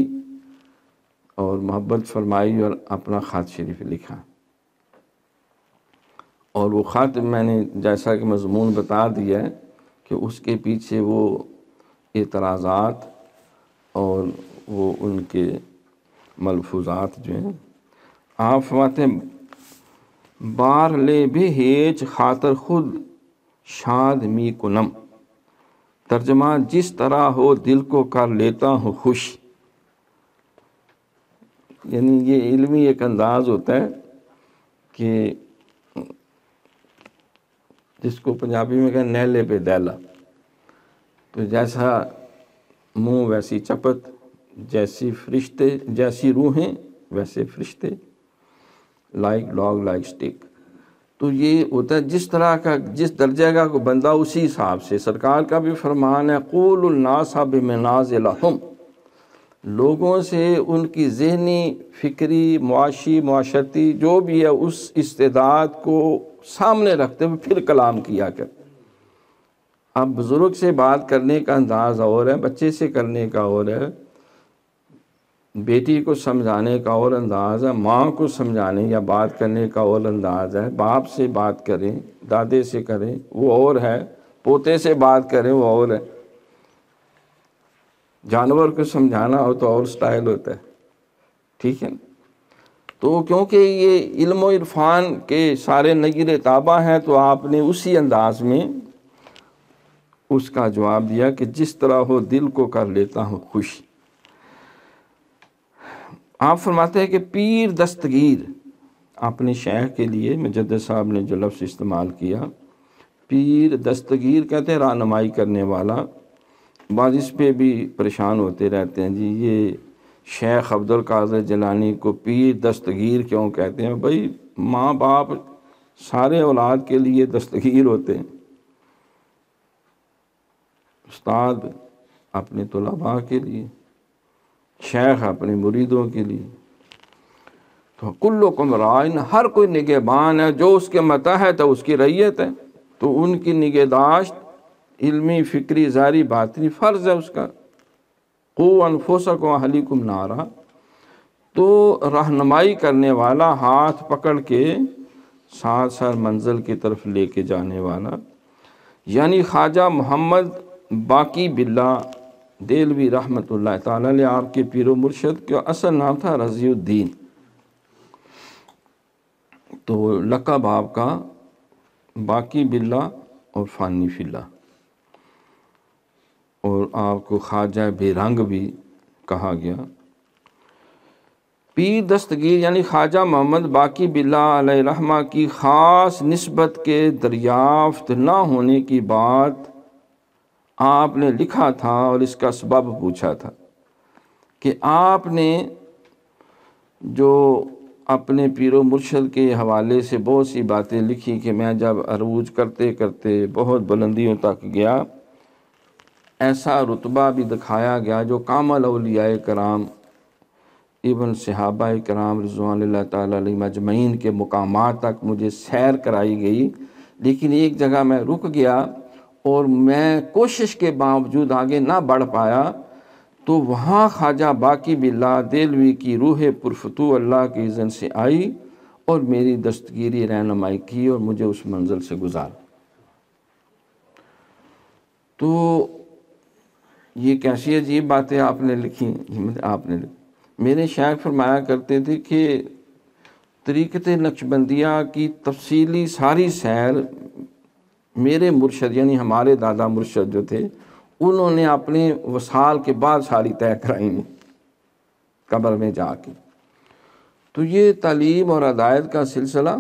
Speaker 1: اور محبت فرمائی اور اپنا خط شریف لکھا۔ اور وہ خط میں نے جیسا کہ مضمون بتا دیا ہے کہ اس کے پیچھے وہ اعتراضات اور وہ ان کے ملفوظات جو ہیں، آپ فرماتے ہیں بار لے بھی ہیچ خاطر خود شاد می کنم، ترجمہ جس طرح ہو دل کو کر لیتا ہوں خوش۔ یعنی یہ علمی ایک انداز ہوتا ہے کہ جس کو پنجابی میں کہیں نیلے پہ دیلا، تو جیسا منہ ویسی چپت، جیسی روحیں ویسے فرشتے، لائک ڈاگ لائک اسٹک۔ تو یہ ہوتا ہے جس طرح کا جس درجے کا کوئی بندہ اسی حساب سے۔ سرکار کا بھی فرمان ہے قول الناس بمنازلہم، لوگوں سے ان کی ذہنی، فکری، معاشی، معاشرتی جو بھی ہے اس استعداد کو سامنے رکھتے ہوئے پھر کلام کیا کر۔ اب بزرگ سے بات کرنے کا انداز اور ہے، بچے سے کرنے کا اور ہے، بیٹی کو سمجھانے کا اور انداز ہے، ماں کو سمجھانے یا بات کرنے کا اور انداز ہے، باپ سے بات کریں، دادے سے کریں وہ اور ہے، پوتے سے بات کریں وہ اور ہے، جانور کو سمجھانا ہو تو اور سٹائل ہوتا ہے، ٹھیک ہے۔ تو کیونکہ یہ علم و عرفان کے سارے نگیر تابع ہیں تو آپ نے اسی انداز میں اس کا جواب دیا کہ جس طرح ہو دل کو کر لیتا ہوں خوش۔ آپ فرماتے ہیں کہ پیر دستگیر، اپنے شیخ کے لیے مجدد صاحب نے جو لفظ استعمال کیا، پیر دستگیر کہتے ہیں رہنمائی کرنے والا۔ بعض اس پہ بھی پریشان ہوتے رہتے ہیں، جی یہ شیخ عبد القادر جیلانی کو پیر دستگیر کیوں کہتے ہیں؟ بھائی ماں باپ سارے اولاد کے لیے دستگیر ہوتے ہیں، استاد اپنے طلباء کے لیے، شیخ اپنے مریدوں کے لیے۔ تو کلکم راعٍ، ہر کوئی نگہبان ہے، جو اس کے متحت ہے اس کی رعیت ہے، تو ان کی نگہداشت علمی، فکری، ظاہری، باطنی فرض ہے اس کا۔ قوا انفسکم واہلیکم نارا، تو رہنمائی کرنے والا، ہاتھ پکڑ کے ساتھ ساتھ منزل کی طرف لے کے جانے والا، یعنی خواجہ محمد باقی باللہ دہلوی رحمۃ اللہ تعالی علیہ، آپ کے پیر و مرشد کا اصل نام تھا رضی الدین، تو لقب آپ کا باقی باللہ اور فانی فی اللہ، اور آپ کو خواجہ بے رنگ بھی کہا گیا۔ پیر دستگیر یعنی خواجہ محمد باقی باللہ علیہ رحمہ کی خاص نسبت کے دریافت نہ ہونے کی بات آپ نے لکھا تھا، اور اس کا سبب پوچھا تھا کہ آپ نے جو اپنے پیر و مرشد کے حوالے سے بہت سی باتیں لکھی کہ میں جب عروج کرتے کرتے بہت بلندیوں تک گیا، ایسا رتبہ بھی دکھایا گیا جو کامل اولیاء کرام ایون صحابہ کرام رضوان اللہ تعالیٰ علیہ مجمعین کے مقامات تک مجھے سیر کرائی گئی، لیکن ایک جگہ میں رک گیا اور میں کوشش کے باوجود آگے نہ بڑھ پایا، تو وہاں خواجہ باقی باللہ دہلوی کی روح پرفتو اللہ کے اذن سے آئی اور میری دستگیری رہنمائی کی اور مجھے اس منزل سے گزارا۔ تو یہ کیسی عجیب باتیں آپ نے لکھی، میرے شیخ فرمایا کرتے تھے کہ طریقت نقشبندیہ کی تفصیلی ساری سیر میرے مرشد یعنی ہمارے دادا مرشد جو تھے انہوں نے اپنے وصال کے بعد ساری طے کرائی ہیں قبر میں جا کے۔ تو یہ تعلیم اور ہدایت کا سلسلہ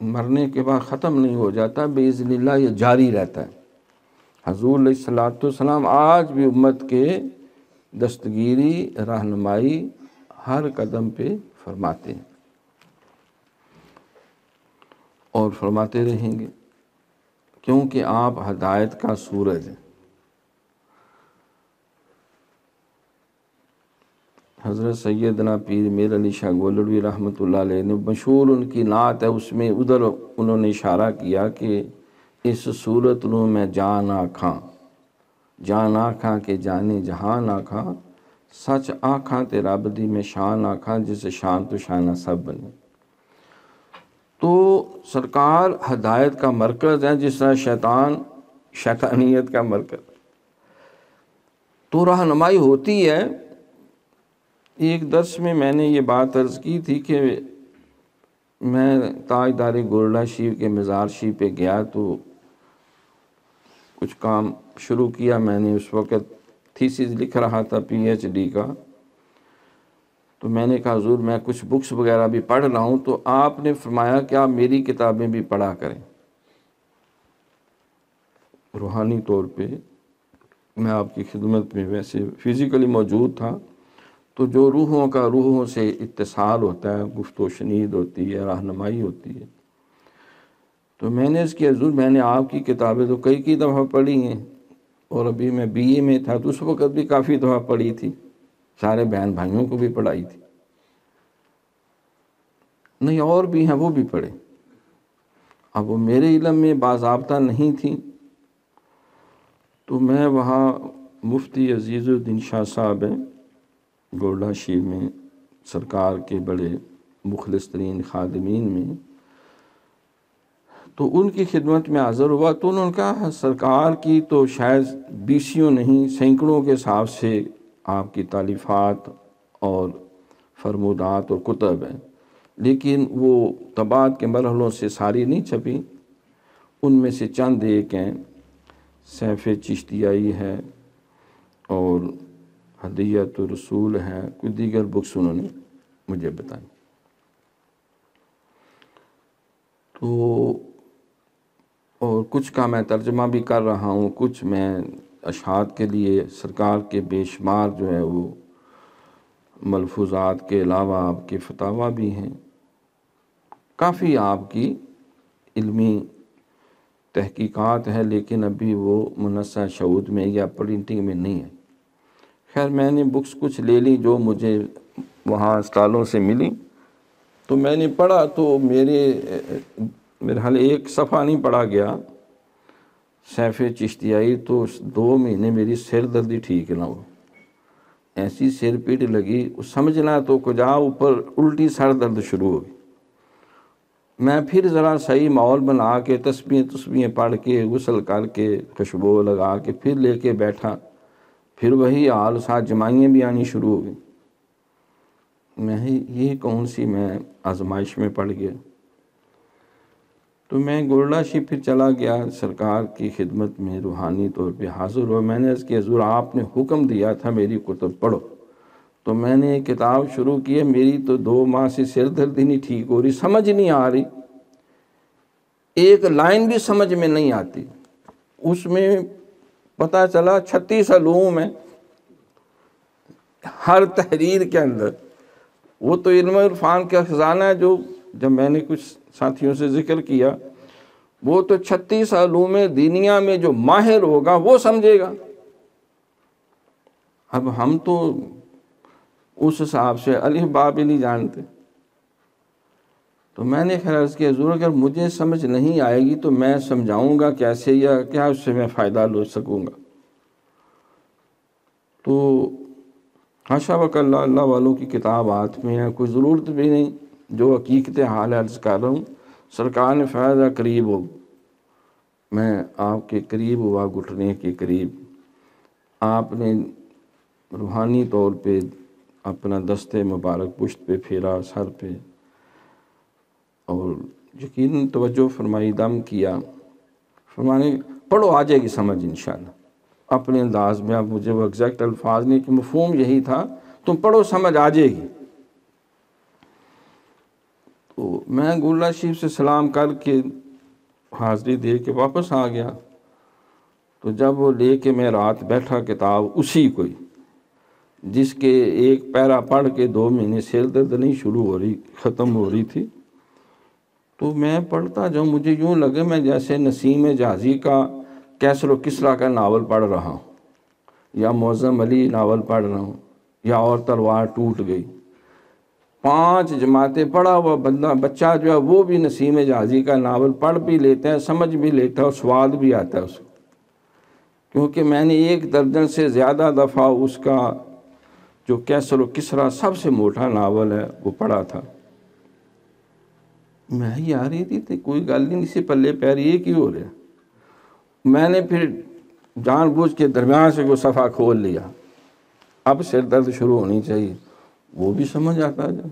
Speaker 1: مرنے کے بعد ختم نہیں ہو جاتا، باذن اللہ یہ جاری رہتا ہے۔ حضور علیہ الصلوۃ والسلام آج بھی امت کے دستگیری رہنمائی ہر قدم پہ فرماتے ہیں اور فرماتے رہیں گے، کیونکہ آپ ہدایت کا سورج ہیں۔ حضرت سیدنا پیر میر علی شاہ گولڑوی رحمۃ اللہ علیہ نے مشہور ان کی نعت ہے، اس میں ادھر انہوں نے اشارہ کیا کہ اس صورت نو میں جان آکھاں، جان آکھاں کے جانے جہان آکھاں، سچ آکھاں تے رب دی میں شان آکھاں، جسے شان تو شانہ سب بنے۔ تو سرکار ہدایت کا مرکز ہے، جس طرح شیطان شیطانیت کا مرکز۔ تو رہنمائی ہوتی ہے۔ ایک درس میں نے یہ بات عرض کی تھی کہ میں تاجدار گولڑا شریف کے مزار شریف پہ گیا تو کچھ کام شروع کیا، میں نے اس وقت تھیسس لکھ رہا تھا PhD کا، تو میں نے کہا حضور میں کچھ بکس وغیرہ بھی پڑھ رہا ہوں، تو آپ نے فرمایا کہ آپ میری کتابیں بھی پڑھا کریں۔ روحانی طور پہ میں آپ کی خدمت میں ویسے فزیکلی موجود تھا، تو جو روحوں سے اتصال ہوتا ہے، گفت و شنید ہوتی ہے، رہنمائی ہوتی ہے، تو میں نے اس کی حضور میں نے آپ کی کتابیں تو کئی دفعہ پڑھی ہیں، اور ابھی میں BA میں تھا تو اس وقت بھی کافی دفعہ پڑھی تھی، سارے بہن بھائیوں کو بھی پڑھائی تھی، نہیں اور بھی ہیں وہ بھی پڑھے۔ اب وہ میرے علم میں باضابطہ نہیں تھی، تو میں وہاں مفتی عزیز الدین شاہ صاحب ہیں گولڑا شریف میں، سرکار کے بڑے مخلص ترین خادمین میں، تو ان کی خدمت میں حاضر ہوا، تو انہوں نے کہا سرکار کی تو شاید 20 نہیں سینکڑوں کے حساب سے آپ کی تالیفات اور فرمودات اور کتب ہیں، لیکن وہ طباعت کے مرحلوں سے ساری نہیں چھپی، ان میں سے چند ایک ہیں، سیف چشتیائی ہے اور ہدیت الرسول ہے، کچھ دیگر بکس انہوں نے مجھے بتائی۔ تو اور کچھ کا میں ترجمہ بھی کر رہا ہوں، کچھ میں اشاعت کے لیے سرکار کے بے شمار جو ہے وہ ملفوظات کے علاوہ آپ کے فتاویٰ بھی ہیں، کافی آپ کی علمی تحقیقات ہے، لیکن ابھی وہ منصہ شعود میں یا پرنٹنگ میں نہیں ہے۔ خیر میں نے بکس کچھ لے لی جو مجھے وہاں اسٹالوں سے ملی، تو میں نے پڑھا تو میرے حال ایک صفحہ نہیں پڑھا گیا سیف چشتیائی، تو 2 مہینے میری سر دردی ٹھیک نہ ہو، ایسی سر پیٹ لگی، سمجھنا تو کجا اوپر الٹی سر درد شروع ہو گئی۔ میں پھر ذرا صحیح ماحول بنا کے تسبیحیں پڑھ کے غسل کر کے خوشبو لگا کے پھر لے کے بیٹھا، پھر وہی حال، ساتھ جمائیاں بھی آنی شروع ہو گئی۔ میں یہ کون سی میں آزمائش میں پڑ گیا، تو میں گولڑا شریف پھر چلا گیا، سرکار کی خدمت میں روحانی طور پہ حاضر ہوا۔ میں نے اس کے حضور آپ نے حکم دیا تھا میری کتب پڑھو، تو میں نے ایک کتاب شروع کی ہے، میری تو 2 ماہ سے سر درد ہی نہیں ٹھیک ہو رہی، سمجھ نہیں آ رہی، ایک لائن بھی سمجھ میں نہیں آتی، اس میں پتہ چلا 36 علوم ہیں ہر تحریر کے اندر، وہ تو علم عرفان کا خزانہ ہے، جو جب میں نے کچھ ساتھیوں سے ذکر کیا، وہ تو 36 علوم دینیا میں جو ماہر ہوگا وہ سمجھے گا۔ اب ہم تو اس حساب سے الف با بھی نہیں جانتے۔ تو میں نے خیر عرض کیا حضور اگر مجھے سمجھ نہیں آئے گی تو میں سمجھاؤں گا کیسے، یا کیا اس سے میں فائدہ لے سکوں گا؟ تو حاشا وک اللہ، اللہ والوں کی کتاب ہاتھ میں ہے، کوئی ضرورت بھی نہیں، جو حقیقت حال عرض کر رہا ہوں۔ سرکار نے فائدہ قریب ہو، میں آپ کے قریب ہوا، گھٹنے کے قریب۔ آپ نے روحانی طور پہ اپنا دستے مبارک پشت پہ پھیرا، سر پہ، اور یقیناً توجہ فرمائی، دم کیا، فرمانے پڑھو آ جائے گی سمجھ انشاءاللہ۔ اپنے انداز میں، اب مجھے وہ ایگزیکٹ الفاظ نہیں کہ مفہوم یہی تھا، تم پڑھو سمجھ آ جائے گی۔ تو میں گولڑا شریف سے سلام کر کے حاضری دے کے واپس آ گیا۔ تو جب وہ لے کے میں رات بیٹھا کتاب اسی کوئی، جس کے ایک پیرا پڑھ کے 2 مہینے سر درد نہیں شروع ہو رہی، ختم ہو رہی تھی، تو میں پڑھتا جاؤں، مجھے یوں لگے میں جیسے نسیم جہازی کا کیسر و کسریٰ کا ناول پڑھ رہا ہوں، یا معظم علی ناول پڑھ رہا ہوں، یا اور تلوار ٹوٹ گئی۔ 5 جماعتیں پڑھا ہوا بچہ جو ہے وہ بھی نسیم جہازی کا ناول پڑھ بھی لیتا ہے، سمجھ بھی لیتا ہے، اور سواد بھی آتا ہے اس کو، کیونکہ میں نے 1 درجن سے زیادہ دفعہ اس کا جو کیسر و کسریٰ سب سے موٹا ناول ہے وہ پڑھا تھا۔ میں ہی آ رہی تھی کوئی گل نہیں سی پلے پیر، یہ کی ہو رہا؟ میں نے پھر جان بوجھ کے درمیان سے کوئی صفحہ کھول لیا، اب سر درد شروع ہونی چاہیے، وہ بھی سمجھ آتا جب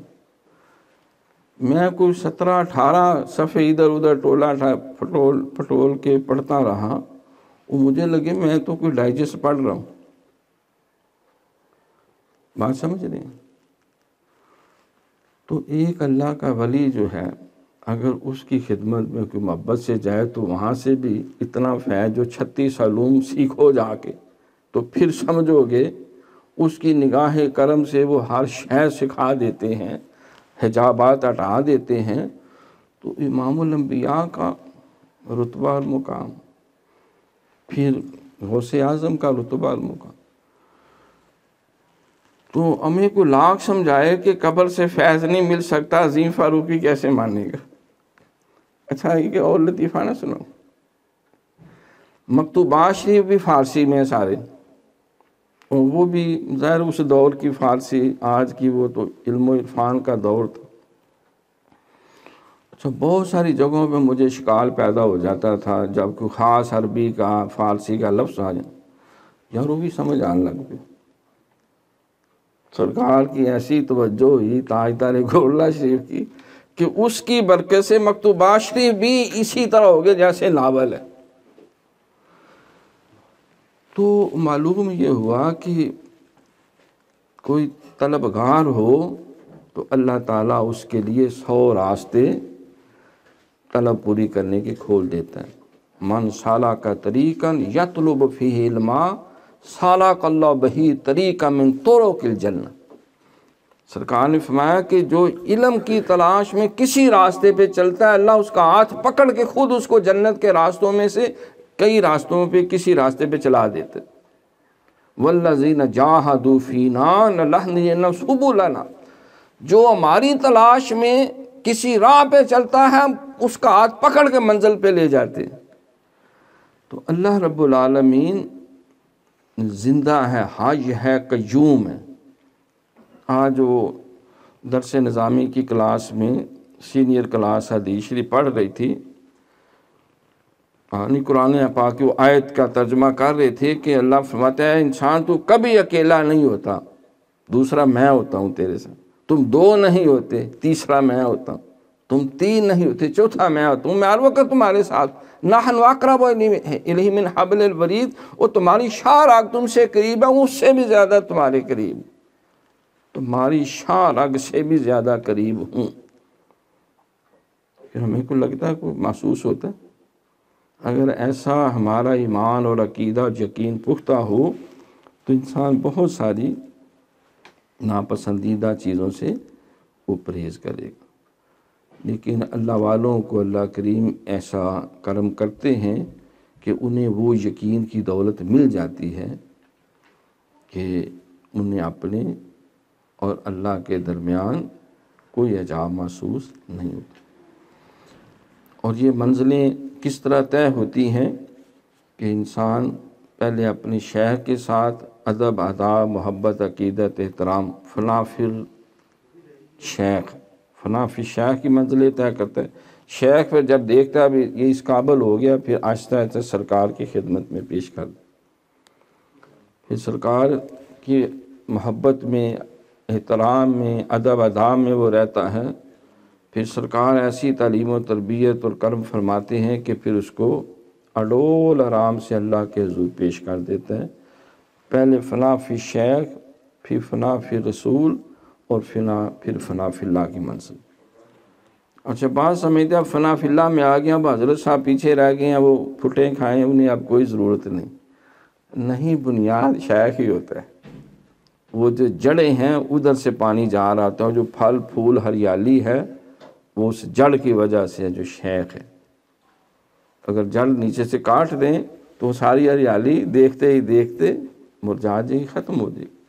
Speaker 1: میں کوئی 17-18 صفحے ادھر ادھر پٹول کے پڑھتا رہا، وہ مجھے لگے میں تو کوئی ڈائجسٹ پڑھ رہا ہوں۔ بات سمجھ رہے ہیں؟ تو ایک اللہ کا ولی جو ہے، اگر اس کی خدمت میں کوئی محبت سے جائے تو وہاں سے بھی اتنا فیض، جو 36 علوم سیکھو جا کے، تو پھر سمجھو گے اس کی نگاہ کرم سے وہ ہر شے سکھا دیتے ہیں، حجابات ہٹا دیتے ہیں۔ تو امام الانبیاء کا رتبہ اور مقام، پھر غوث اعظم کا رتبہ اور مقام، تو ہمیں کو لاکھ سمجھائے کہ قبر سے فیض نہیں مل سکتا، عظیم فاروقی کیسے مانے گا؟ اچھا یہ کہ اور لطیفہ نہ سنو، مکتوبات شریف بھی فارسی میں سارے، اور وہ بھی ظاہر اس دور کی فارسی، آج کی وہ تو علم و عرفان کا دور تھا۔ اچھا بہت ساری جگہوں پہ مجھے اشکال پیدا ہو جاتا تھا، جب کوئی خاص عربی کا فارسی کا لفظ آ جائے، یار وہ بھی سمجھ آنے لگ پہ۔ سرکار کی ایسی توجہ ہوئی تاجدار گولڑا شریف کی کہ اس کی برکت سے مکتوبات شریف بھی اسی طرح ہو گئے جیسے ناول ہے۔ تو معلوم یہ ہوا کہ کوئی طلبگار ہو تو اللہ تعالیٰ اس کے لیے 100 راستے طلب پوری کرنے کے کھول دیتا ہے۔ من سالک طریقا یطلب فیہ علما سالک اللہ بہ طریقا من طرق الجنہ۔ سرکار نے فرمایا کہ جو علم کی تلاش میں کسی راستے پہ چلتا ہے، اللہ اس کا ہاتھ پکڑ کے خود اس کو جنت کے راستوں میں سے کئی راستوں پہ کسی راستے پہ چلا دیتے۔ والذین جاہدوا فینا لنہدینہم سبلنا، جو ہماری تلاش میں کسی راہ پہ چلتا ہے ہم اس کا ہاتھ پکڑ کے منزل پہ لے جاتے۔ تو اللہ رب العالمین زندہ ہے، حی ہے، قیوم ہے۔ آج وہ درس نظامی کی کلاس میں سینئر کلاس حدیث شریف پڑھ رہی تھی، قرآن پاک کی وہ آیت کا ترجمہ کر رہے تھے کہ اللہ فرماتا ہے انسان تو کبھی اکیلا نہیں ہوتا، دوسرا میں ہوتا ہوں تیرے ساتھ، تم 2 نہیں ہوتے، تیسرا میں ہوتا ہوں، تم 3 نہیں ہوتے، چوتھا میں ہوتا ہوں، میں ہر وقت تمہارے ساتھ، نحن اقرب الیہ من حبل الورید، وہ تمہاری شاہ راگ تم سے قریب ہے، اس سے بھی زیادہ تمہارے قریب، تمہاری شاہ راگ سے بھی زیادہ قریب ہوں۔ پھر ہمیں کو لگتا ہے کوئی محسوس ہوتا ہے، اگر ایسا ہمارا ایمان اور عقیدہ اور یقین پختہ ہو تو انسان بہت ساری ناپسندیدہ چیزوں سے وہ پرہیز کرے گا۔ لیکن اللہ والوں کو اللہ کریم ایسا کرم کرتے ہیں کہ انہیں وہ یقین کی دولت مل جاتی ہے کہ انہیں اپنے اور اللہ کے درمیان کوئی حجاب محسوس نہیں ہوتا۔ اور یہ منزلیں کس طرح طے ہوتی ہیں کہ انسان پہلے اپنے شیخ کے ساتھ ادب، آداب، محبت، عقیدت، احترام، فنا فی الشیخ کی منزلیں طے کرتا ہے۔ شیخ پھر جب دیکھتا ہے بھی یہ اس قابل ہو گیا، پھر آہستہ آہستہ سرکار کی خدمت میں پیش کر دے، پھر سرکار کی محبت میں، احترام میں، ادب آداب میں وہ رہتا ہے۔ پھر سرکار ایسی تعلیم و تربیت اور کرم فرماتے ہیں کہ پھر اس کو اڈول آرام سے اللہ کے حضور پیش کر دیتا ہے۔ پہلے فنا فی شیخ، پھر فنا فی رسول، اور پھر فنا فی اللہ کی منزل۔ اچھا، بعض سمجھتے ہیں اب فنا فی اللہ میں آ گیا، اب حضرت صاحب پیچھے رہ گئے ہیں، وہ پھٹیں کھائیں، انہیں اب کوئی ضرورت نہیں، بنیاد شیخ ہی ہوتا ہے۔ وہ جو جڑیں ہیں ادھر سے پانی جا رہا ہوتا ہے، جو پھل پھول ہریالی ہے وہ اس جڑ کی وجہ سے ہے جو شیخ ہے۔ اگر جڑ نیچے سے کاٹ دیں تو ساری ہریالی دیکھتے ہی دیکھتے مرجھا جائے گی، ختم ہو جائے گی۔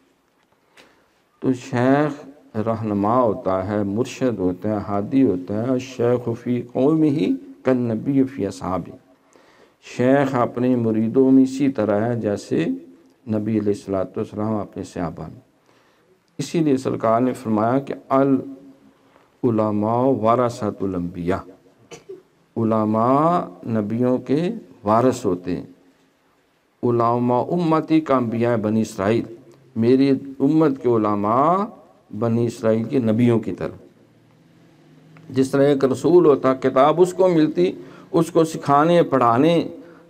Speaker 1: تو شیخ رہنما ہوتا ہے، مرشد ہوتا ہے، ہادی ہوتا ہے۔ الشیخ فی قومہ کالنبی فی اصحابہ، شیخ اپنے مریدوں میں اسی طرح ہے جیسے نبی علیہ الصلوۃ والسلام اپنے صحابہ میں۔ اسی لیے سرکار نے فرمایا کہ العلماء ورثۃ الانبیاء، علماء نبیوں کے وارث ہوتے ہیں۔ علماء امتی کا انبیاء بنی اسرائیل، میری امت کے علماء بنی اسرائیل کے نبیوں کی طرح۔ جس طرح ایک رسول ہوتا، کتاب اس کو ملتی، اس کو سکھانے، پڑھانے،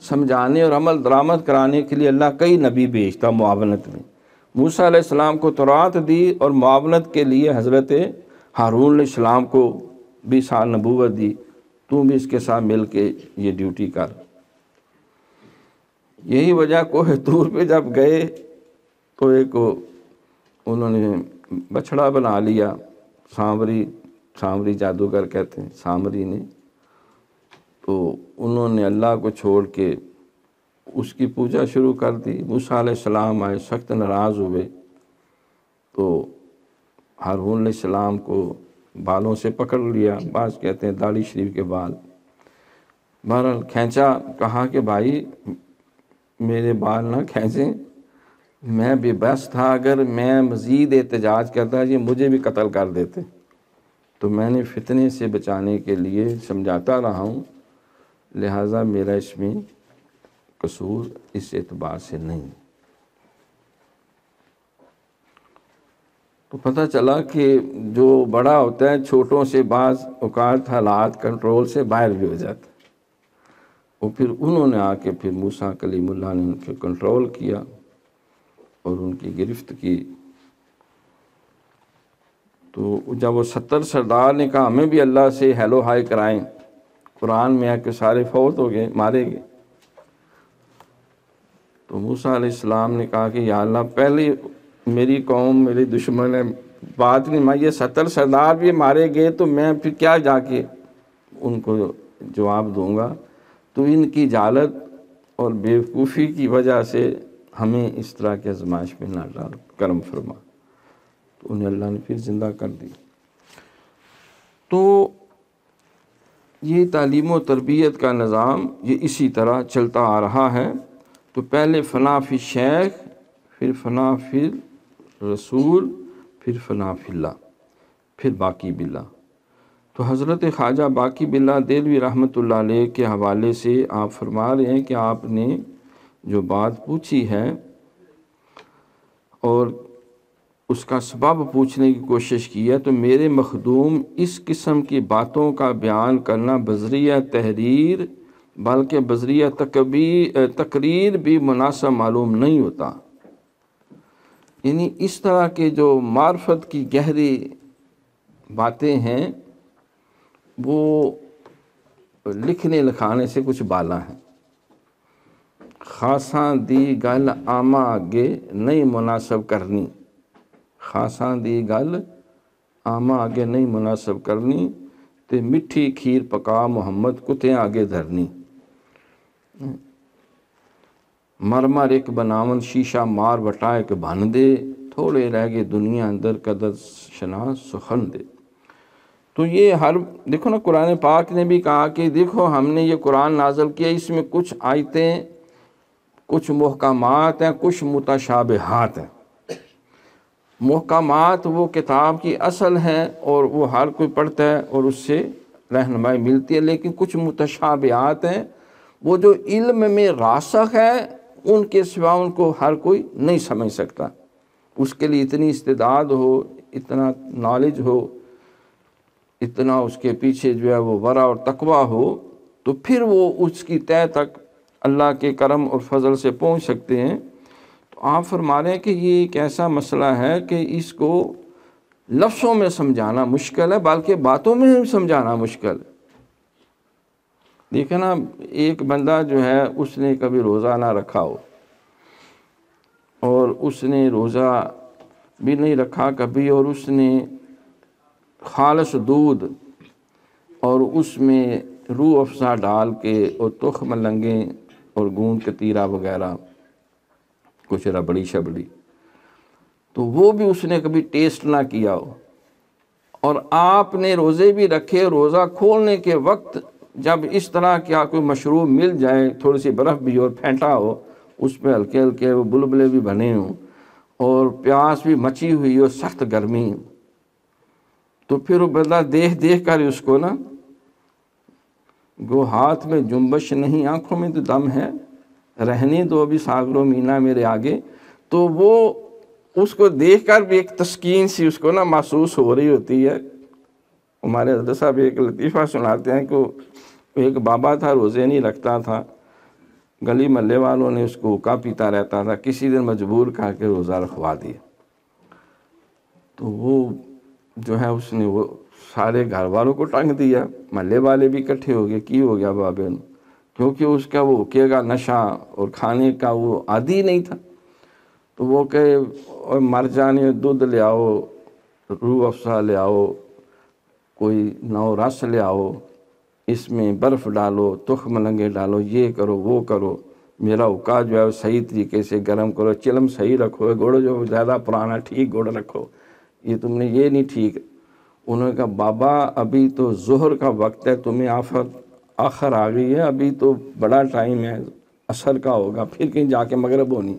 Speaker 1: سمجھانے اور عمل درآمد کرانے کے لیے اللہ کئی نبی بھیجتا معاونت میں۔ موسیٰ علیہ السلام کو تورات دی اور معاونت کے لیے حضرت ہارون علیہ السلام کو 20 سال نبوت دی، تم بھی اس کے ساتھ مل کے یہ ڈیوٹی کر۔ یہی وجہ کوہ طور پہ جب گئے تو ایک انہوں نے بچڑا بنا لیا، سامری جادوگر کہتے ہیں، سامری نے، تو انہوں نے اللہ کو چھوڑ کے اس کی پوجا شروع کر دی۔ موسیٰ علیہ السلام آئے، سخت ناراض ہوئے، تو ہارون علیہ السلام کو بالوں سے پکڑ لیا، بعض کہتے ہیں داڑھی شریف کے بال، بہرحال کھینچا، کہا کہ بھائی میرے بال نہ کھینچیں، میں بے بس تھا، اگر میں مزید احتجاج کرتا یہ مجھے بھی قتل کر دیتے، تو میں نے فتنے سے بچانے کے لیے سمجھاتا رہا ہوں، لہٰذا میرا اس میں قصور اس اعتبار سے نہیں۔ تو پتہ چلا کہ جو بڑا ہوتا ہے چھوٹوں سے بعض اوقات حالات کنٹرول سے باہر بھی ہو جاتا ہے۔ اور پھر انہوں نے آ کے پھر موسیٰ کلیم اللہ نے ان کو کنٹرول کیا اور ان کی گرفت کی۔ تو جب وہ 70 سردار نے کہا ہمیں بھی اللہ سے ہیلو ہائی کرائیں، قرآن میں ہے کہ سارے فوت ہو گئے، مارے گئے، تو موسیٰ علیہ السلام نے کہا کہ یا اللہ پہلے میری قوم میری دشمن ہے، بات نہیں، میں یہ 70 سردار بھی مارے گئے تو میں پھر کیا جا کے ان کو جواب دوں گا، تو ان کی جہالت اور بیوقوفی کی وجہ سے ہمیں اس طرح کے آزمائش میں نہ ڈال، کرم فرما۔ تو انہیں اللہ نے پھر زندہ کر دی۔ تو یہ تعلیم و تربیت کا نظام یہ اسی طرح چلتا آ رہا ہے۔ تو پہلے فنا فی شیخ، پھر فنا فی رسول، پھر فنا فی اللہ، پھر باقی باللہ۔ تو حضرت خواجہ باقی باللہ دہلوی رحمۃ اللہ علیہ کے حوالے سے آپ فرما رہے ہیں کہ آپ نے جو بات پوچھی ہے اور اس کا سبب پوچھنے کی کوشش کی ہے، تو میرے مخدوم اس قسم کی باتوں کا بیان کرنا بذریعہ تحریر بلکہ بذریعہ تقریر بھی مناسب معلوم نہیں ہوتا۔ یعنی اس طرح کے جو معرفت کی گہری باتیں ہیں وہ لکھنے لکھانے سے کچھ بالا ہیں۔ خاصاں دی گل آما آگے نہیں مناسب کرنی، خاصاں دی گل آما آگے نہیں مناسب کرنی تے مٹھی کھیر پکا محمد کتے آگے دھرنی، مرمر ایک بناون شیشہ مار وٹائے کہ بھن دے، تھوڑے رہ گئے دنیا اندر قدر شناس سخن دے۔ تو یہ ہر دیکھو نا، قرآن پاک نے بھی کہا کہ دیکھو ہم نے یہ قرآن نازل کیا، اس میں کچھ آیتیں، کچھ محکمات ہیں، کچھ متشابہات ہیں۔ محکمات وہ کتاب کی اصل ہیں اور وہ ہر کوئی پڑھتا ہے اور اس سے رہنمائی ملتی ہے، لیکن کچھ متشابہات ہیں وہ جو علم میں راسخ ہے، ان کے سوا ان کو ہر کوئی نہیں سمجھ سکتا، اس کے لیے اتنی استعداد ہو، اتنا نالج ہو، اتنا اس کے پیچھے جو ہے وہ ورع اور تقویٰ ہو، تو پھر وہ اس کی تہہ تک اللہ کے کرم اور فضل سے پہنچ سکتے ہیں۔ تو آپ فرما رہے ہیں کہ یہ ایک ایسا مسئلہ ہے کہ اس کو لفظوں میں سمجھانا مشکل ہے، بلکہ باتوں میں بھی سمجھانا مشکل ہے۔ دیکھیں نا، ایک بندہ جو ہے اس نے کبھی روزہ نہ رکھا ہو، اور اس نے روزہ بھی نہیں رکھا کبھی، اور اس نے خالص دودھ اور اس میں روح افزا ڈال کے اور تخم لنگیں اور گوند کتیرا وغیرہ، کچھ ربڑی شبڑی، تو وہ بھی اس نے کبھی ٹیسٹ نہ کیا ہو، اور آپ نے روزے بھی رکھے، روزہ کھولنے کے وقت جب اس طرح کیا کوئی مشروب مل جائے، تھوڑی سی برف بھی اور پھینٹا ہو، اس پہ ہلکے ہلکے وہ بلبلے بھی بنے ہوں اور پیاس بھی مچی ہوئی ہو، سخت گرمی ہو، تو پھر وہ بندہ دیکھ کر اس کو نا، گو ہاتھ میں جنبش نہیں آنکھوں میں تو دم ہے، رہنے دو ابھی ساغر و مینا میرے آگے، تو وہ اس کو دیکھ کر بھی ایک تسکین سی اس کو نا محسوس ہو رہی ہوتی ہے۔ ہمارے حضرت صاحب ایک لطیفہ سناتے ہیں کہ ایک بابا تھا، روزے نہیں رکھتا تھا، گلی محلے والوں نے اس کو حقہ پیتا رہتا تھا، کسی دن مجبور کر کے روزہ رکھوا دیا، تو وہ جو ہے اس نے وہ سارے گھر والوں کو ٹنگ دیا، محلے والے بھی اکٹھے ہو گئے، کی ہو گیا بابے نے، کیونکہ اس کا وہ حقے کا نشہ اور کھانے کا وہ عادی نہیں تھا، تو وہ کہے مر جانے دودھ لے آؤ، روح افزا لے آؤ، کوئی نو رس لے آؤ، اس میں برف ڈالو، تخم لنگے ڈالو، یہ کرو وہ کرو، میرا حقہ جو ہے صحیح طریقے سے گرم کرو، چلم صحیح رکھو، گڑ جو زیادہ پرانا ٹھیک گڑ رکھو، یہ تم نے یہ نہیں ٹھیک۔ انہوں نے کہا بابا ابھی تو ظہر کا وقت ہے، تمہیں آفت آخر آ گئی ہے، ابھی تو بڑا ٹائم ہے، عصر کا ہوگا، پھر کہیں جا کے مغرب ہونی،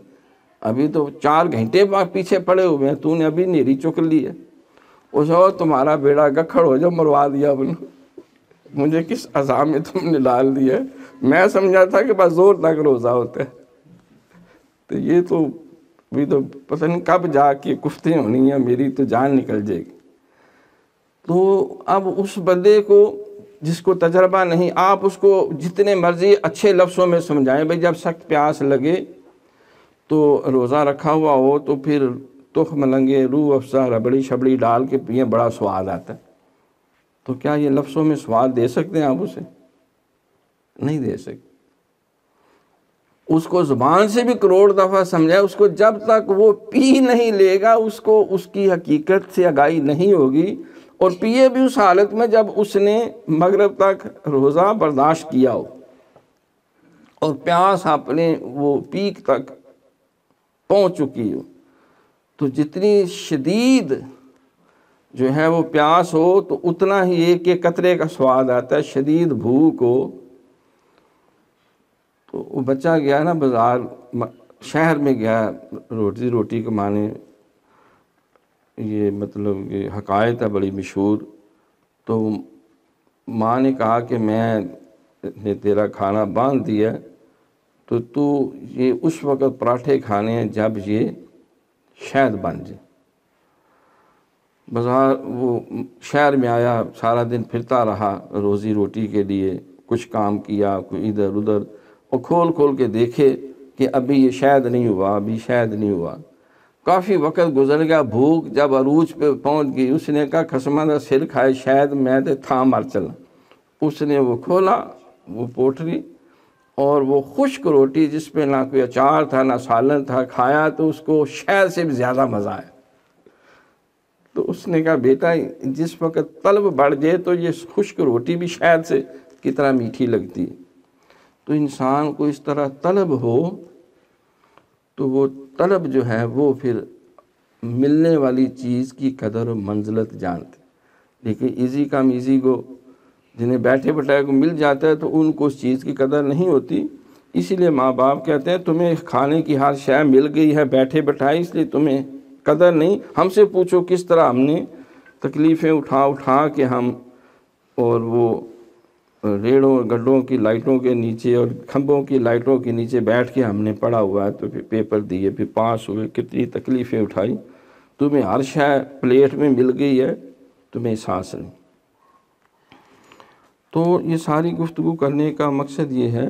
Speaker 1: ابھی تو 4 گھنٹے پیچھے پڑے ہوئے ہیں، تو نے ابھی نیری چک لی ہے۔ اس وقت تمہارا بیڑا گکھڑ ہو جو، مروا دیا مجھے کس عذاب میں تم نے ڈال دیا ہے، میں سمجھا تھا کہ بس زور تک روزہ ہوتا ہے۔ تو یہ تو ابھی تو پتہ نہیں کب جا کے کفتیں ہونی ہیں، میری تو جان نکل جائے گی۔ تو اب اس بندے کو جس کو تجربہ نہیں، آپ اس کو جتنے مرضی اچھے لفظوں میں سمجھائیں، بھئی جب سخت پیاس لگے تو روزہ رکھا ہوا ہو تو پھر تخم لنگے، روح افزا، ربڑی شبڑی ڈال کے پیئیں، بڑا سواد آتا ہے، تو کیا یہ لفظوں میں سواد دے سکتے ہیں آپ اسے؟ نہیں دے سکتے۔ اس کو زبان سے بھی کروڑ دفعہ سمجھائے، اس کو جب تک وہ پی نہیں لے گا، اس کو اس کی حقیقت سے آگاہی نہیں ہوگی، اور پیے بھی اس حالت میں جب اس نے مغرب تک روزہ برداشت کیا ہو اور پیاس اپنے وہ پیک تک پہنچ چکی ہو۔ تو جتنی شدید جو ہے وہ پیاس ہو تو اتنا ہی ایک ایک قطرے کا سواد آتا ہے، شدید بھوک ہو۔ تو وہ بچہ گیا نا بازار، شہر میں گیا روٹی کمانے، یہ مطلب یہ حکایت ہے بڑی مشہور۔ تو ماں نے کہا کہ میں نے تیرا کھانا باندھ دیا، تو یہ اس وقت پراٹھے کھانے ہیں جب یہ شہد بن جائے۔ بازار وہ شہر میں آیا، سارا دن پھرتا رہا روزی روٹی کے لیے، کچھ کام کیا، کوئی ادھر ادھر، اور کھول کے دیکھے کہ ابھی یہ شہد نہیں ہوا، ابھی شہد نہیں ہوا۔ کافی وقت گزر گیا، بھوک جب عروج پہ پہنچ گئی، اس نے کہا خسمہ دا سر کھائے شہد میں تے تھا مر چلا۔ اس نے وہ کھولا وہ پوٹلی، اور وہ خشک روٹی جس پہ نہ کوئی اچار تھا نہ سالن تھا، کھایا تو اس کو شہد سے بھی زیادہ مزہ آیا۔ تو اس نے کہا بیٹا جس وقت طلب بڑھ جائے تو یہ خشک روٹی بھی شاید سے کتنا میٹھی لگتی ہے۔ تو انسان کو اس طرح طلب ہو تو وہ طلب جو ہے وہ پھر ملنے والی چیز کی قدر و منزلت جانتے، لیکن ایزی کم ایزی کو جنہیں بیٹھے بٹھائے کو مل جاتا ہے تو ان کو اس چیز کی قدر نہیں ہوتی۔ اسی لیے ماں باپ کہتے ہیں تمہیں کھانے کی ہر شے مل گئی ہے بیٹھے بٹھائے، اس لیے تمہیں قدر نہیں۔ ہم سے پوچھو کس طرح ہم نے تکلیفیں اٹھا کے ہم اور وہ ریڑوں گڈھوں کی لائٹوں کے نیچے اور کھمبوں کی لائٹوں کے نیچے بیٹھ کے ہم نے پڑھا ہوا ہے، تو پھر پیپر دیے، پھر پاس ہوئے، کتنی تکلیفیں اٹھائی۔ تمہیں ہر شے پلیٹ میں مل گئی ہے، تمہیں احساس نہیں۔ تو یہ ساری گفتگو کرنے کا مقصد یہ ہے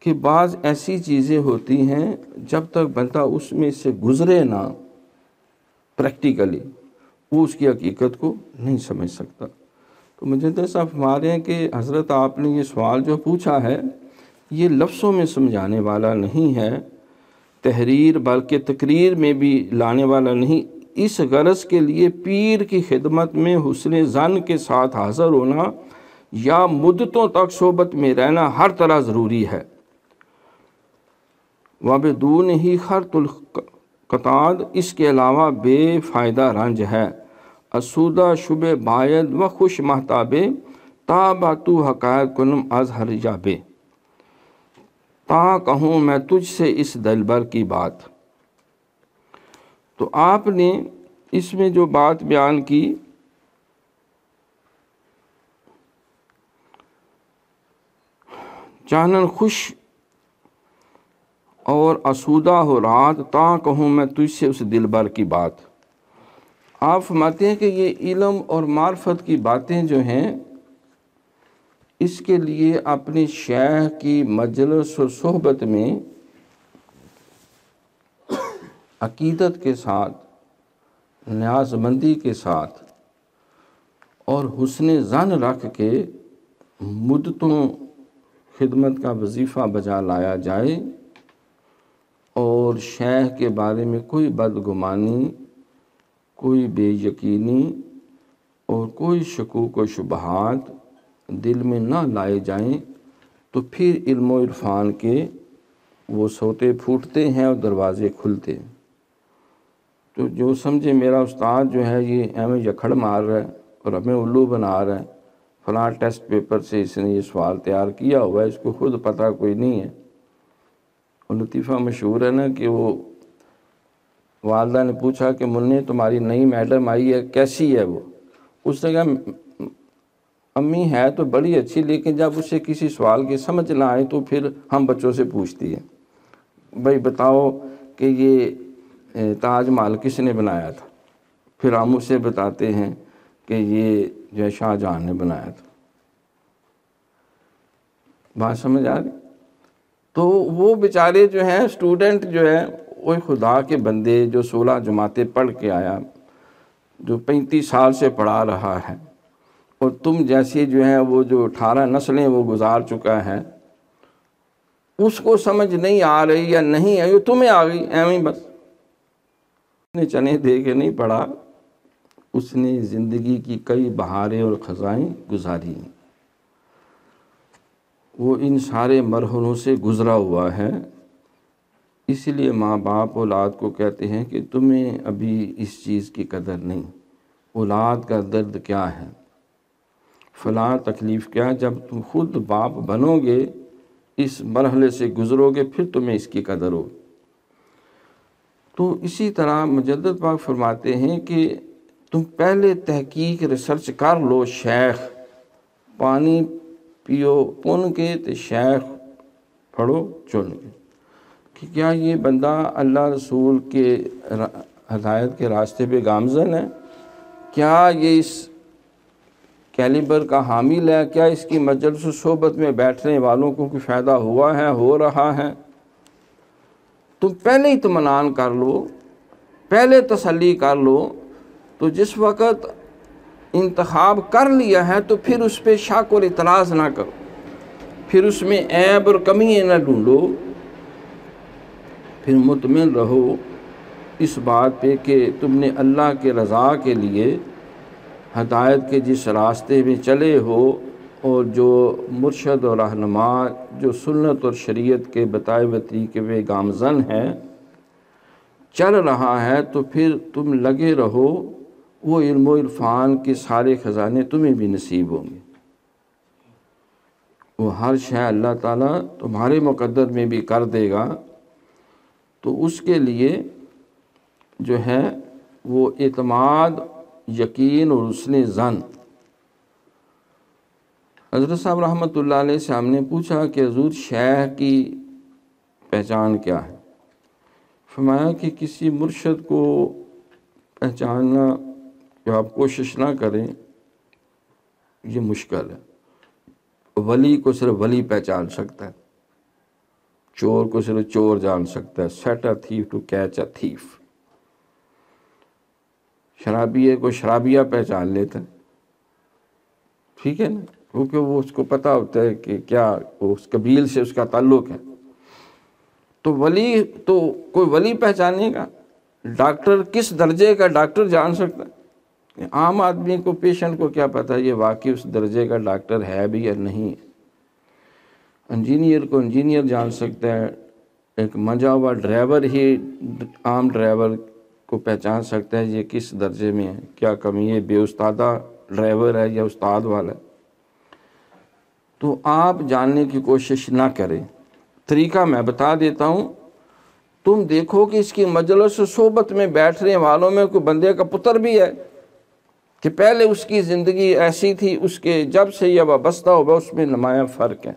Speaker 1: کہ بعض ایسی چیزیں ہوتی ہیں جب تک بندہ اس میں سے گزرے نہ پریکٹیکلی، وہ اس کی حقیقت کو نہیں سمجھ سکتا۔ تو مجدد صاحب فرما رہے ہیں کہ حضرت آپ نے یہ سوال جو پوچھا ہے یہ لفظوں میں سمجھانے والا نہیں ہے، تحریر بلکہ تقریر میں بھی لانے والا نہیں۔ اس غرض کے لیے پیر کی خدمت میں حسن ظن کے ساتھ حاضر ہونا یا مدتوں تک صحبت میں رہنا ہر طرح ضروری ہے۔ وبدون ہی خرط القطاد، اس کے علاوہ بے فائدہ رنج ہے۔ اسودہ شبہ باید و خوش محتابے، تاباتو حقائق کنم از ہر جابے، تا کہوں میں تجھ سے اس دلبر کی بات۔ تو آپ نے اس میں جو بات بیان کی چانن خوش اور اسودہ ہو رات، تا کہوں میں تجھ سے اس دلبر کی بات۔ آپ فرماتے ہیں کہ یہ علم اور معرفت کی باتیں جو ہیں اس کے لیے اپنی شیخ کی مجلس و صحبت میں عقیدت کے ساتھ، نیاز مندی کے ساتھ اور حسن ظن رکھ کے مدتوں خدمت کا وظیفہ بجا لایا جائے، اور شیخ کے بارے میں کوئی بدگمانی، کوئی بے یقینی اور کوئی شکوک و شبہات دل میں نہ لائے جائیں، تو پھر علم و عرفان کے وہ سوتے پھوٹتے ہیں اور دروازے کھلتے ہیں۔ تو جو سمجھے میرا استاد جو ہے یہ ہمیں یکھڑ مار رہا ہے اور ہمیں الو بنا رہا ہے، فلاں ٹیسٹ پیپر سے اس نے یہ سوال تیار کیا ہوا ہے، اس کو خود پتہ کوئی نہیں ہے۔ اور لطیفہ مشہور ہے نا کہ وہ والدہ نے پوچھا کہ منی تمہاری نئی میڈم آئی ہے کیسی ہے وہ؟ اس نے کہا امی ہے تو بڑی اچھی، لیکن جب اسے کسی سوال کی سمجھ نہ آئے تو پھر ہم بچوں سے پوچھتی ہے بھائی بتاؤ کہ یہ تاج محل کس نے بنایا تھا؟ پھر ہم اسے بتاتے ہیں کہ یہ جو ہے شاہ جہاں نے بنایا تھا۔ بات سمجھ آ رہی؟ تو وہ بیچارے جو ہیں اسٹوڈنٹ جو ہے وہ خدا کے بندے جو 16 جماعتیں پڑھ کے آیا، جو 35 سال سے پڑھا رہا ہے، اور تم جیسی جو ہیں وہ جو 18 نسلیں وہ گزار چکا ہے، اس کو سمجھ نہیں آ رہی یا نہیں آئی، تمہیں آ گئی ایویں بس۔ اس نے چنے دے کے نہیں پڑھا، اس نے زندگی کی کئی بہاریں اور خزائیں گزاری، وہ ان سارے مرحلوں سے گزرا ہوا ہے۔ اس لیے ماں باپ اولاد کو کہتے ہیں کہ تمہیں ابھی اس چیز کی قدر نہیں، اولاد کا درد کیا ہے، فلاں تکلیف کیا، جب تم خود باپ بنو گے، اس مرحلے سے گزرو گے، پھر تمہیں اس کی قدر ہوگی۔ تو اسی طرح مجدد پاک فرماتے ہیں کہ تم پہلے تحقیق ریسرچ کر لو، شیخ پانی پیو پن کے تے شیخ پڑھو چن کے، کہ کیا یہ بندہ اللہ رسول کے ہدایت کے راستے پہ گامزن ہے، کیا یہ اس کیلیبر کا حامل ہے، کیا اس کی مجلس و صحبت میں بیٹھنے والوں کو کوئی فائدہ ہوا ہے، ہو رہا ہے۔ تم پہلے اطمینان کر لو، پہلے تسلی کر لو، تو جس وقت انتخاب کر لیا ہے تو پھر اس پہ شک اور اعتراض نہ کرو، پھر اس میں عیب اور کمیاں نہ ڈھونڈو، پھر مطمئن رہو اس بات پہ کہ تم نے اللہ کے رضا کے لیے ہدایت کے جس راستے میں چلے ہو، اور جو مرشد اور رہنما جو سنت اور شریعت کے بتائے ہوئے طریقے پہ گامزن ہے چل رہا ہے، تو پھر تم لگے رہو، وہ علم و عرفان کے سارے خزانے تمہیں بھی نصیب ہوں گے۔ وہ ہر شے اللہ تعالیٰ تمہارے مقدر میں بھی کر دے گا، تو اس کے لیے جو ہے وہ اعتماد، یقین اور حسن ظن۔ حضرت صاحب رحمۃ اللہ علیہ سے ہم نے پوچھا کہ حضور شیخ کی پہچان کیا ہے؟ فرمایا کہ کسی مرشد کو پہچاننا کہ آپ کوشش نہ کریں، یہ مشکل ہے۔ ولی کو صرف ولی پہچان سکتا ہے، چور کو صرف چور جان سکتا ہے، set a thief to catch a thief. شرابیے کو شرابیہ پہچان لیتا ہے، ٹھیک ہے نا، کیونکہ وہ اس کو پتہ ہوتا ہے کہ کیا اس قبیل سے اس کا تعلق ہے۔ تو ولی تو کوئی ولی پہچانے گا، ڈاکٹر کس درجے کا ڈاکٹر جان سکتا ہے؟ عام آدمی کو، پیشنٹ کو کیا پتہ یہ واقعی اس درجے کا ڈاکٹر ہے بھی یا نہیں ہے۔ انجینئر کو انجینئر جان سکتا ہے، ایک منجا ہوا ڈرائیور ہی عام ڈرائیور کو پہچان سکتا ہے یہ کس درجے میں ہے، کیا کمی ہے، بے استادہ ڈرائیور ہے یا استاد والا ہے۔ تو آپ جاننے کی کوشش نہ کریں۔ طریقہ میں بتا دیتا ہوں، تم دیکھو کہ اس کی مجلس و صحبت میں بیٹھنے والوں میں کوئی بندے کا پتر بھی ہے کہ پہلے اس کی زندگی ایسی تھی، اس کے جب سے یہ وابستہ ہوا اس میں نمایاں فرق ہے۔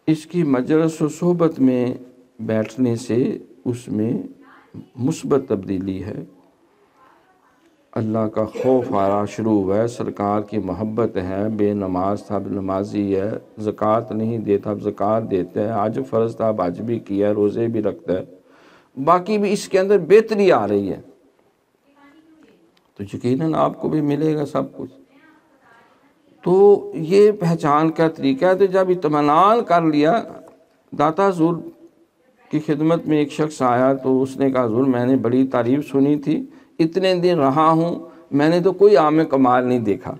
Speaker 1: اس کی مجلس و صحبت میں بیٹھنے سے اس میں مثبت تبدیلی ہے، اللہ کا خوف آنا شروع ہوا ہے، سرکار کی محبت ہے، بے نماز تھا اب نمازی ہے، زکوٰۃ نہیں دیتا اب زکوٰۃ دیتا ہے، حج فرض تھا اب حج بھی کیا ہے، روزے بھی رکھتا ہے، باقی بھی اس کے اندر بہتری آ رہی ہے، تو یقیناً آپ کو بھی ملے گا سب کچھ۔ تو یہ پہچان کا طریقہ ہے۔ تو جب اطمینان کر لیا، داتا حضور کی خدمت میں ایک شخص آیا تو اس نے کہا حضور میں نے بڑی تعریف سنی تھی، اتنے دن رہا ہوں میں نے تو کوئی عام کمال نہیں دیکھا۔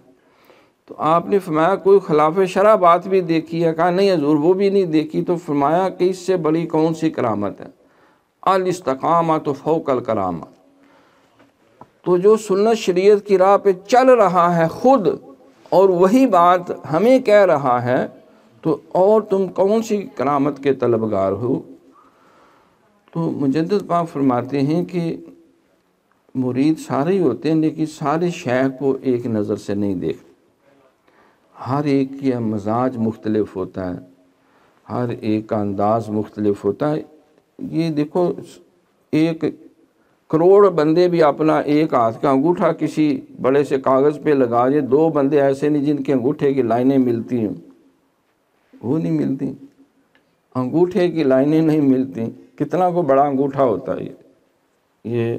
Speaker 1: تو آپ نے فرمایا کوئی خلاف شرع بات بھی دیکھی ہے؟ کہا نہیں حضور وہ بھی نہیں دیکھی۔ تو فرمایا کہ اس سے بڑی کون سی کرامت ہے؟ الاستقامۃ فوق الکرامہ۔ تو جو سنت شریعت کی راہ پہ چل رہا ہے خود اور وہی بات ہمیں کہہ رہا ہے، تو اور تم کون سی کرامت کے طلبگار ہو؟ تو مجدد پاک فرماتے ہیں کہ مرید سارے ہی ہوتے ہیں، لیکن سارے شیخ کو ایک نظر سے نہیں دیکھتے، ہر ایک کا مزاج مختلف ہوتا ہے، ہر ایک کا انداز مختلف ہوتا ہے۔ یہ دیکھو 1 کروڑ بندے بھی اپنا ایک ہاتھ کا انگوٹھا کسی بڑے سے کاغذ پہ لگا دے، 2 بندے ایسے نہیں جن کے انگوٹھے کی لائنیں ملتی ہیں، وہ نہیں ملتی، انگوٹھے کی لائنیں نہیں ملتی، کتنا کو بڑا انگوٹھا ہوتا ہے یہ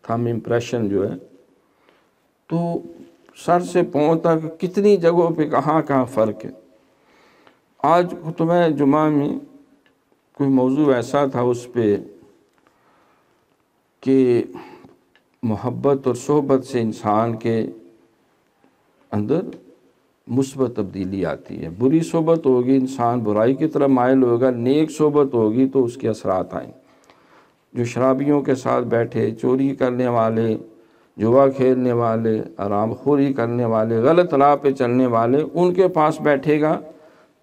Speaker 1: تھم امپریشن جو ہے، تو سر سے پاؤں تک کتنی جگہوں پہ کہاں کہاں فرق ہے۔ آج خطبہ جمعہ میں کوئی موضوع ایسا تھا اس پہ کہ محبت اور صحبت سے انسان کے اندر مثبت تبدیلی آتی ہے، بری صحبت ہوگی انسان برائی کی طرف مائل ہوگا، نیک صحبت ہوگی تو اس کے اثرات آئیں۔ جو شرابیوں کے ساتھ بیٹھے، چوری کرنے والے، جوا کھیلنے والے، حرام خوری کرنے والے، غلط راہ پہ چلنے والے، ان کے پاس بیٹھے گا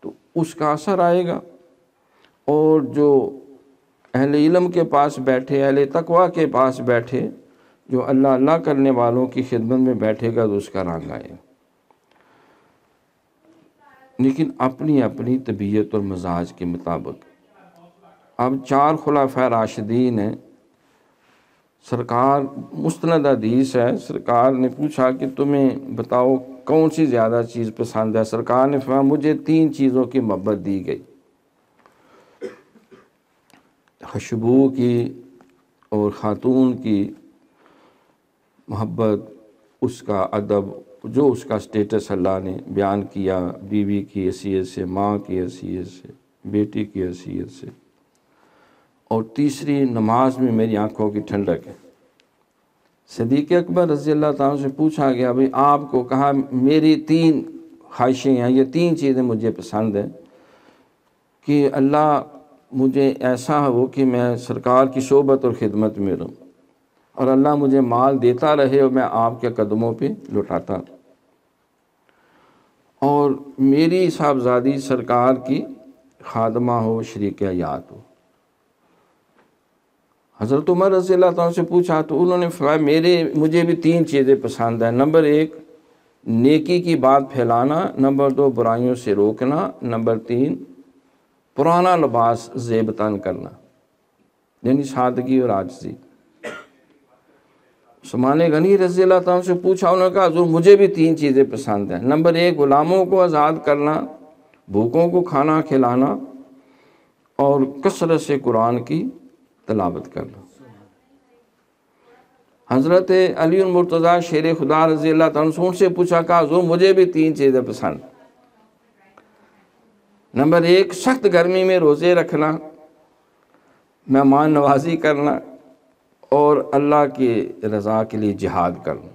Speaker 1: تو اس کا اثر آئے گا، اور جو اہل علم کے پاس بیٹھے، اہل تقویٰ کے پاس بیٹھے، جو اللہ اللہ کرنے والوں کی خدمت میں بیٹھے گا تو اس کا رنگ آئے گا۔ لیکن اپنی اپنی طبیعت اور مزاج کے مطابق۔ اب 4 خلفائے راشدین ہیں، سرکار مستند حدیث ہے، سرکار نے پوچھا کہ تمہیں بتاؤ کون سی زیادہ چیز پسند ہے؟ سرکار نے فرمایا مجھے 3 چیزوں کی محبت دی گئی، خوشبو کی اور خاتون کی محبت، اس کا ادب، جو اس کا سٹیٹس اللہ نے بیان کیا، بیوی کی حیثیت سے، ماں کی حیثیت سے، بیٹی کی حیثیت سے، اور تیسری نماز میں میری آنکھوں کی ٹھنڈک ہے۔ صدیق اکبر رضی اللہ تعالیٰ سے پوچھا گیا بھئی آپ کو، کہا میری 3 خواہشیں ہیں، یہ 3 چیزیں مجھے پسند ہیں کہ اللہ مجھے ایسا ہو کہ میں سرکار کی صحبت اور خدمت میں رہوں، اور اللہ مجھے مال دیتا رہے اور میں آپ کے قدموں پہ لٹاتا رہوں، اور میری صاحبزادی سرکار کی خادمہ ہو، شریک حیات ہو۔ حضرت عمر رضی اللہ تعالیٰ سے پوچھا تو انہوں نے فرمایا مجھے بھی 3 چیزیں پسند ہیں۔ نمبر 1 نیکی کی بات پھیلانا، نمبر 2 برائیوں سے روکنا، نمبر 3 پرانا لباس زیب تن کرنا، یعنی سادگی اور عاجزی۔ عثمان غنی رضی اللہ تعالیٰ سے پوچھا، انہوں نے کہا حضور مجھے بھی 3 چیزیں پسند ہیں۔ نمبر 1 غلاموں کو آزاد کرنا، بھوکوں کو کھانا کھلانا، اور کثرت سے قرآن کی تلاوت کرنا۔ حضرت علی المرتضیٰ شیر خدا رضی اللہ تعالیٰ عنہ سے پوچھا، کہا حضور مجھے بھی 3 چیزیں پسند۔ نمبر 1 سخت گرمی میں روزے رکھنا، مہمان نوازی کرنا، اور اللہ کی رضا کے لیے جہاد کرنا۔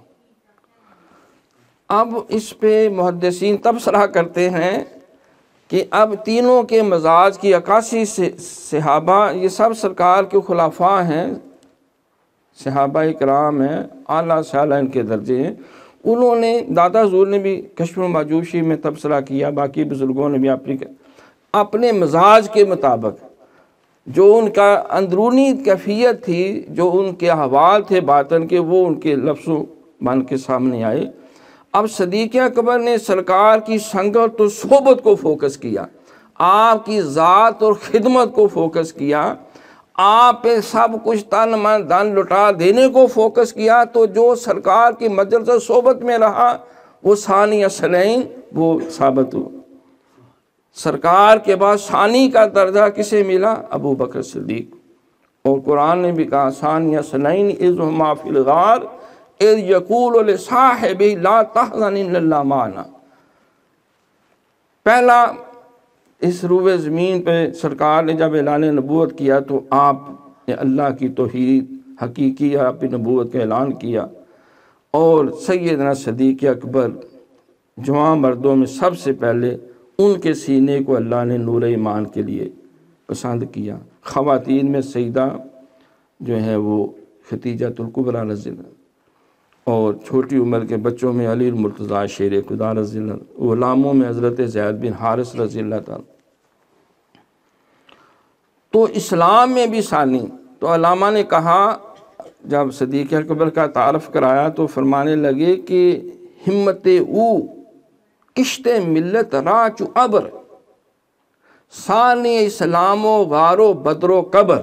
Speaker 1: اب اس پہ محدثین تبصرہ کرتے ہیں کہ اب تینوں کے مزاج کی 81 صحابہ، یہ سب سرکار کے خلفاء ہیں، صحابہ کرام ہیں، اعلیٰ سے اعلیٰ ان کے درجے ہیں۔ انہوں نے، دادا حضور نے بھی کشف المعجوشی میں تبصرہ کیا، باقی بزرگوں نے بھی اپنے مزاج کے مطابق جو ان کا اندرونی کیفیت تھی، جو ان کے احوال تھے باطن کے، وہ ان کے لفظوں بن کے سامنے آئے۔ اب صدیق اکبر نے سرکار کی سنگت اور صحبت کو فوکس کیا، آپ کی ذات اور خدمت کو فوکس کیا، آپ پہ سب کچھ تن من دھن لٹا دینے کو فوکس کیا، تو جو سرکار کی مجلس اور صحبت میں رہا وہ ثانی اثنین وہ ثابت ہو۔ سرکار کے بعد ثانی کا درجہ کسے ملا؟ ابو بکر صدیق، اور قرآن نے بھی کہا ثانی اثنین اذ ہما فی الغار اذ یقول لصاحبہ لا تحزن ان اللہ معنا۔ پہلا اس روئے زمین پہ سرکار نے جب اعلان نبوت کیا تو آپ نے اللہ کی توحید حقیقی اپنی نبوت کا اعلان کیا، اور سیدنا صدیق اکبر جوان مردوں میں سب سے پہلے ان کے سینے کو اللہ نے نور ایمان کے لیے پسند کیا۔ خواتین میں سیدہ جو ہے وہ خدیجہ الکبریٰ رضی اللہ، اور چھوٹی عمر کے بچوں میں علی المرتضیٰ شیر خدا رضی اللہ، غلاموں میں حضرت زید بن حارث رضی اللہ تعالی۔ تو اسلام میں بھی ثانی، تو علامہ نے کہا جب صدیق اکبر کا تعارف کرایا تو فرمانے لگے کہ ہمت او کشت ملت راچ ابر، ثانی اسلام و غار و بدر و قبر۔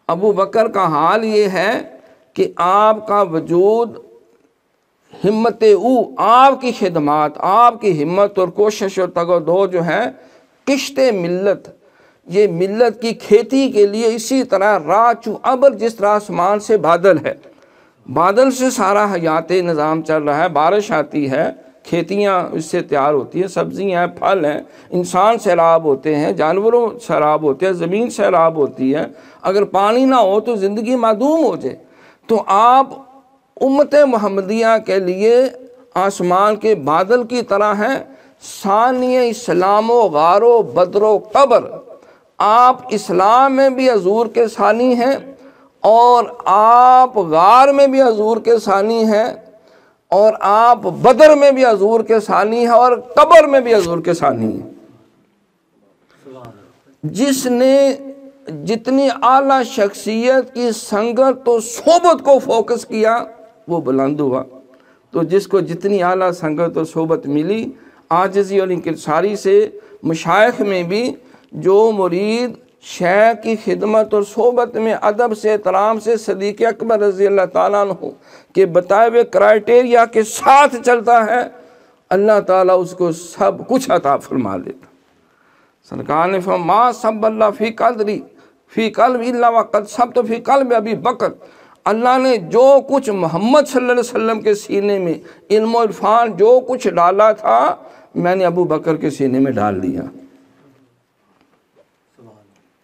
Speaker 1: ابو بکر کا حال یہ ہے کہ آپ کا وجود، ہمت او، آپ کی خدمات، آپ کی ہمت اور کوشش اور تگ و دو جو ہے کشت ملت، یہ ملت کی کھیتی کے لیے اسی طرح راچ ابر، جس طرح آسمان سے بادل ہے، بادل سے سارا حیات نظام چل رہا ہے، بارش آتی ہے، کھیتیاں اس سے تیار ہوتی ہیں، سبزیاں ہیں، پھل ہیں، انسان سیراب ہوتے ہیں، جانوروں سیراب ہوتے ہیں، زمین سیراب ہوتی ہے، اگر پانی نہ ہو تو زندگی معدوم ہو جائے۔ تو آپ امت محمدیہ کے لیے آسمان کے بادل کی طرح ہیں، ثانی اسلام و غار و بدر و قبر۔ آپ اسلام میں بھی حضور کے ثانی ہیں، اور آپ غار میں بھی حضور کے ثانی ہیں، اور آپ بدر میں بھی حضور کے ثانی ہیں، اور قبر میں بھی حضور کے ثانی ہیں۔ جس نے جتنی اعلیٰ شخصیت کی سنگت و صحبت کو فوکس کیا وہ بلند ہوا، تو جس کو جتنی اعلیٰ سنگت اور صحبت ملی، عاجزی اور انکساری سے، مشائخ میں بھی جو مرید شیخ کی خدمت اور صحبت میں ادب سے، احترام سے صدیق اکبر رضی اللہ تعالیٰ عنہ کے بتائے ہوئے کرائٹیریا کے ساتھ چلتا ہے، اللہ تعالیٰ اس کو سب کچھ عطا فرما دیتا۔ سرکار نے فرمایا ما سب اللہ فی قدری فی قلب الا وقد سبت فی قلب ابی بکر، اللہ نے جو کچھ محمد صلی اللہ علیہ وسلم کے سینے میں علم و عرفان جو کچھ ڈالا تھا، میں نے ابو بکر کے سینے میں ڈال دیا۔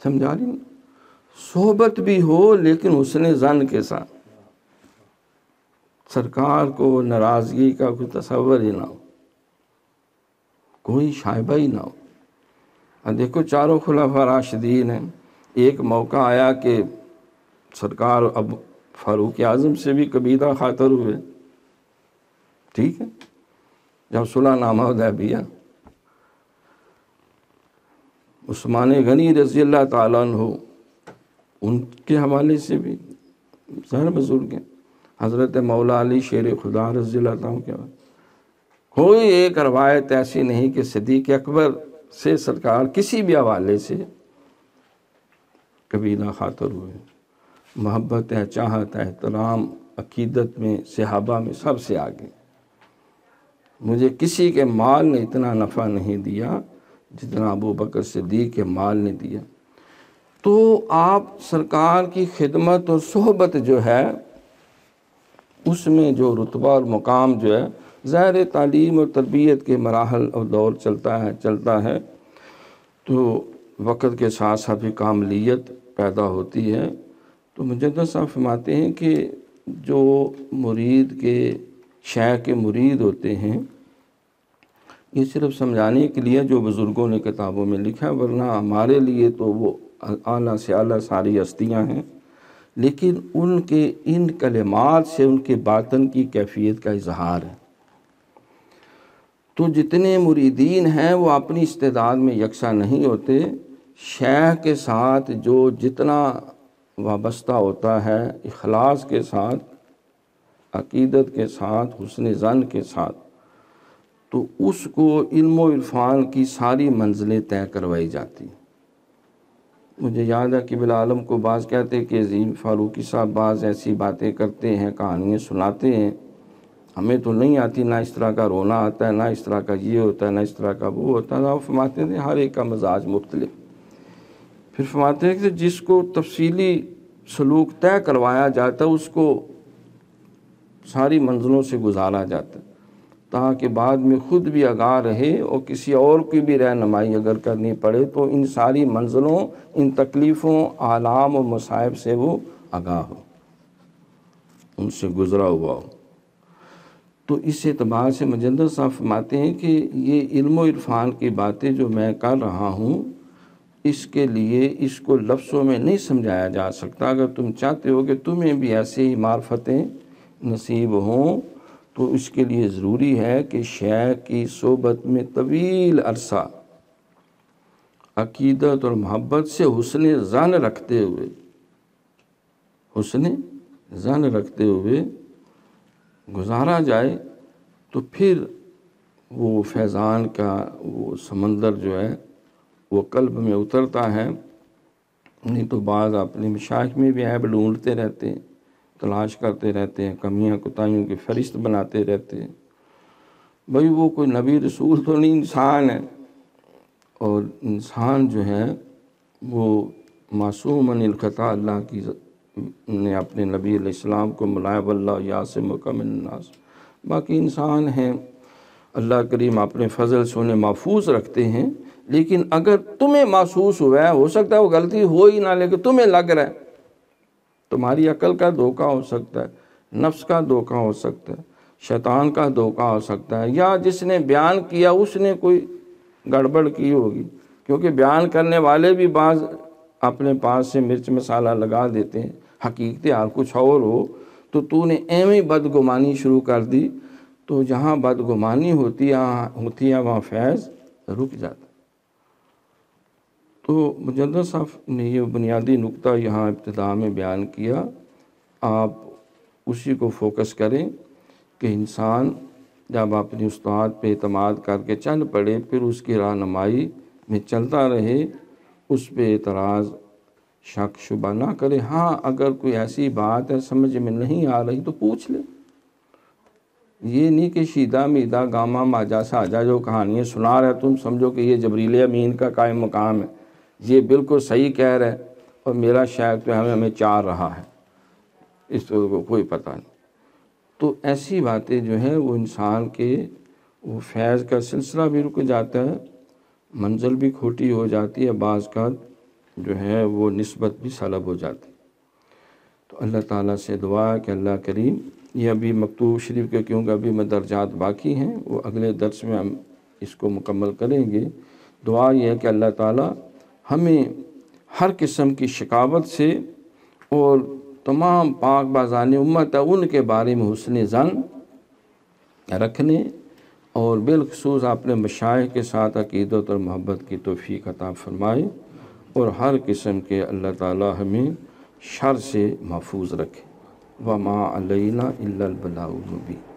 Speaker 1: سمجھا رہی؟ صحبت بھی ہو لیکن حسن ظن کے ساتھ، سرکار کو ناراضگی کا کوئی تصور ہی نہ ہو، کوئی شائبہ ہی نہ ہو۔ اب دیکھو چاروں خلفاء راشدین ہیں، ایک موقع آیا کہ سرکار اب فاروق اعظم سے بھی قبیلہ خاطر ہوئے، ٹھیک ہے، جب صلح نامہ حدیبیہ، عثمان غنی رضی اللہ تعالیٰ عنہ ان کے حوالے سے بھی ظاہر بزرگ ہیں، حضرت مولا علی شیر خدا رضی اللہ عنہ کے حوالے، کوئی ایک روایت ایسی نہیں کہ صدیق اکبر سے سرکار کسی بھی حوالے سے قبیلہ خاطر ہوئے۔ محبت ہے، چاہت ہے، احترام عقیدت میں، صحابہ میں سب سے آگے۔ مجھے کسی کے مال نے اتنا نفع نہیں دیا جتنا ابو بکر صدیق کے مال نے دیا۔ تو آپ سرکار کی خدمت اور صحبت جو ہے اس میں جو رتبہ اور مقام جو ہے، ظاہر تعلیم اور تربیت کے مراحل اور دور چلتا ہے تو وقت کے ساتھ ساتھ بھی کاملیت پیدا ہوتی ہے۔ تو مجدد صاحب فرماتے ہیں کہ جو مرید کے شیخ کے مرید ہوتے ہیں، یہ صرف سمجھانے کے لیے جو بزرگوں نے کتابوں میں لکھا، ورنہ ہمارے لیے تو وہ اعلیٰ سے اعلیٰ ساری ہستیاں ہیں، لیکن ان کے ان کلمات سے ان کے باطن کی کیفیت کا اظہار ہے۔ تو جتنے مریدین ہیں وہ اپنی استعداد میں یکساں نہیں ہوتے، شیخ کے ساتھ جو جتنا وابستہ ہوتا ہے، اخلاص کے ساتھ، عقیدت کے ساتھ، حسن ظن کے ساتھ، تو اس کو علم و عرفان کی ساری منزلیں طے کروائی جاتی۔ مجھے یاد ہے کہ بالعالم کو بعض کہتے کہ عظیم فاروقی صاحب بعض ایسی باتیں کرتے ہیں، کہانیاں سناتے ہیں، ہمیں تو نہیں آتی، نہ اس طرح کا رونا آتا ہے، نہ اس طرح کا یہ ہوتا ہے، نہ اس طرح کا وہ ہوتا ہے۔ وہ فرماتے تھے ہر ایک کا مزاج مختلف۔ پھر فرماتے ہیں کہ جس کو تفصیلی سلوک طے کروایا جاتا ہے اس کو ساری منزلوں سے گزارا جاتا ہے، تاکہ بعد میں خود بھی آگاہ رہے اور کسی اور کی بھی رہنمائی اگر کرنی پڑے تو ان ساری منزلوں، ان تکلیفوں، آلام و مصائب سے وہ آگاہ ہو، ان سے گزرا ہوا ہو۔ تو اس اعتبار سے مجدد صاحب فرماتے ہیں کہ یہ علم و عرفان کی باتیں جو میں کر رہا ہوں، اس کے لیے اس کو لفظوں میں نہیں سمجھایا جا سکتا۔ اگر تم چاہتے ہو کہ تمہیں بھی ایسے ہی معرفتیں نصیب ہوں تو اس کے لیے ضروری ہے کہ شیخ کی صحبت میں طویل عرصہ عقیدت اور محبت سے حسن ظن رکھتے ہوئے گزارا جائے، تو پھر وہ فیضان کا وہ سمندر جو ہے وہ قلب میں اترتا ہے۔ نہیں تو بعض اپنے مشائخ میں بھی عیب ڈھونڈتے رہتے ہیں، تلاش کرتے رہتے ہیں، کمیاں کوتاہیوں کی فہرست بناتے رہتے ہیں۔ بھئی وہ کوئی نبی رسول تو نہیں، انسان ہے، اور انسان جو ہے وہ معصوم عن الخطا، اللہ کی نے اپنے نبی علیہ السلام کو ملائب اللہ یعصمک من الناس، باقی انسان ہیں، اللہ کریم اپنے فضل سے انہیں محفوظ رکھتے ہیں۔ لیکن اگر تمہیں محسوس ہوا ہے، ہو سکتا ہے وہ غلطی ہو ہی نہ، لیکن تمہیں لگ رہا ہے، تمہاری عقل کا دھوکہ ہو سکتا ہے، نفس کا دھوکہ ہو سکتا ہے، شیطان کا دھوکہ ہو سکتا ہے، یا جس نے بیان کیا اس نے کوئی گڑبڑ کی ہوگی، کیونکہ بیان کرنے والے بھی بعض اپنے پاس سے مرچ مسالہ لگا دیتے ہیں، حقیقت حال کچھ اور ہو، تو تو نے ایویں بدگمانی شروع کر دی، تو جہاں بدگمانی ہوتی ہے وہاں فیض رک جاتا۔ تو مجدد صاحب نے یہ بنیادی نقطہ یہاں ابتدا میں بیان کیا، آپ اسی کو فوکس کریں کہ انسان جب اپنی استاد پہ اعتماد کر کے چل پڑے، پھر اس کی رہنمائی میں چلتا رہے، اس پہ اعتراض شک شبہ نہ کرے۔ ہاں اگر کوئی ایسی بات ہے سمجھ میں نہیں آ رہی تو پوچھ لے، یہ نہیں کہ شیدہ میدہ گاما ماجا ساجا جو کہانیاں سنا رہے تم سمجھو کہ یہ جبریل امین کا قائم مقام ہے، یہ بالکل صحیح کہہ رہے اور میرا شیخ تو ہمیں چار رہا ہے، اس کو کوئی پتہ نہیں۔ تو ایسی باتیں جو ہیں وہ انسان کے وہ فیض کا سلسلہ بھی رک جاتا ہے، منزل بھی کھوٹی ہو جاتی ہے بعض کا، جو ہے وہ نسبت بھی سلب ہو جاتی۔ تو اللہ تعالیٰ سے دعا ہے کہ اللہ کریم، یہ ابھی مکتوب شریف کے کیونکہ ابھی درجات باقی ہیں، وہ اگلے درس میں ہم اس کو مکمل کریں گے۔ دعا یہ ہے کہ اللہ تعالیٰ ہمیں ہر قسم کی شکاوت سے اور تمام پاک بازان امت ان کے بارے میں حسن ظن رکھنے اور بالخصوص اپنے مشائخ کے ساتھ عقیدت اور محبت کی توفیق عطا فرمائے، اور ہر قسم کے اللہ تعالیٰ ہمیں شر سے محفوظ رکھے۔ وما علینا الا البلاغ المبین۔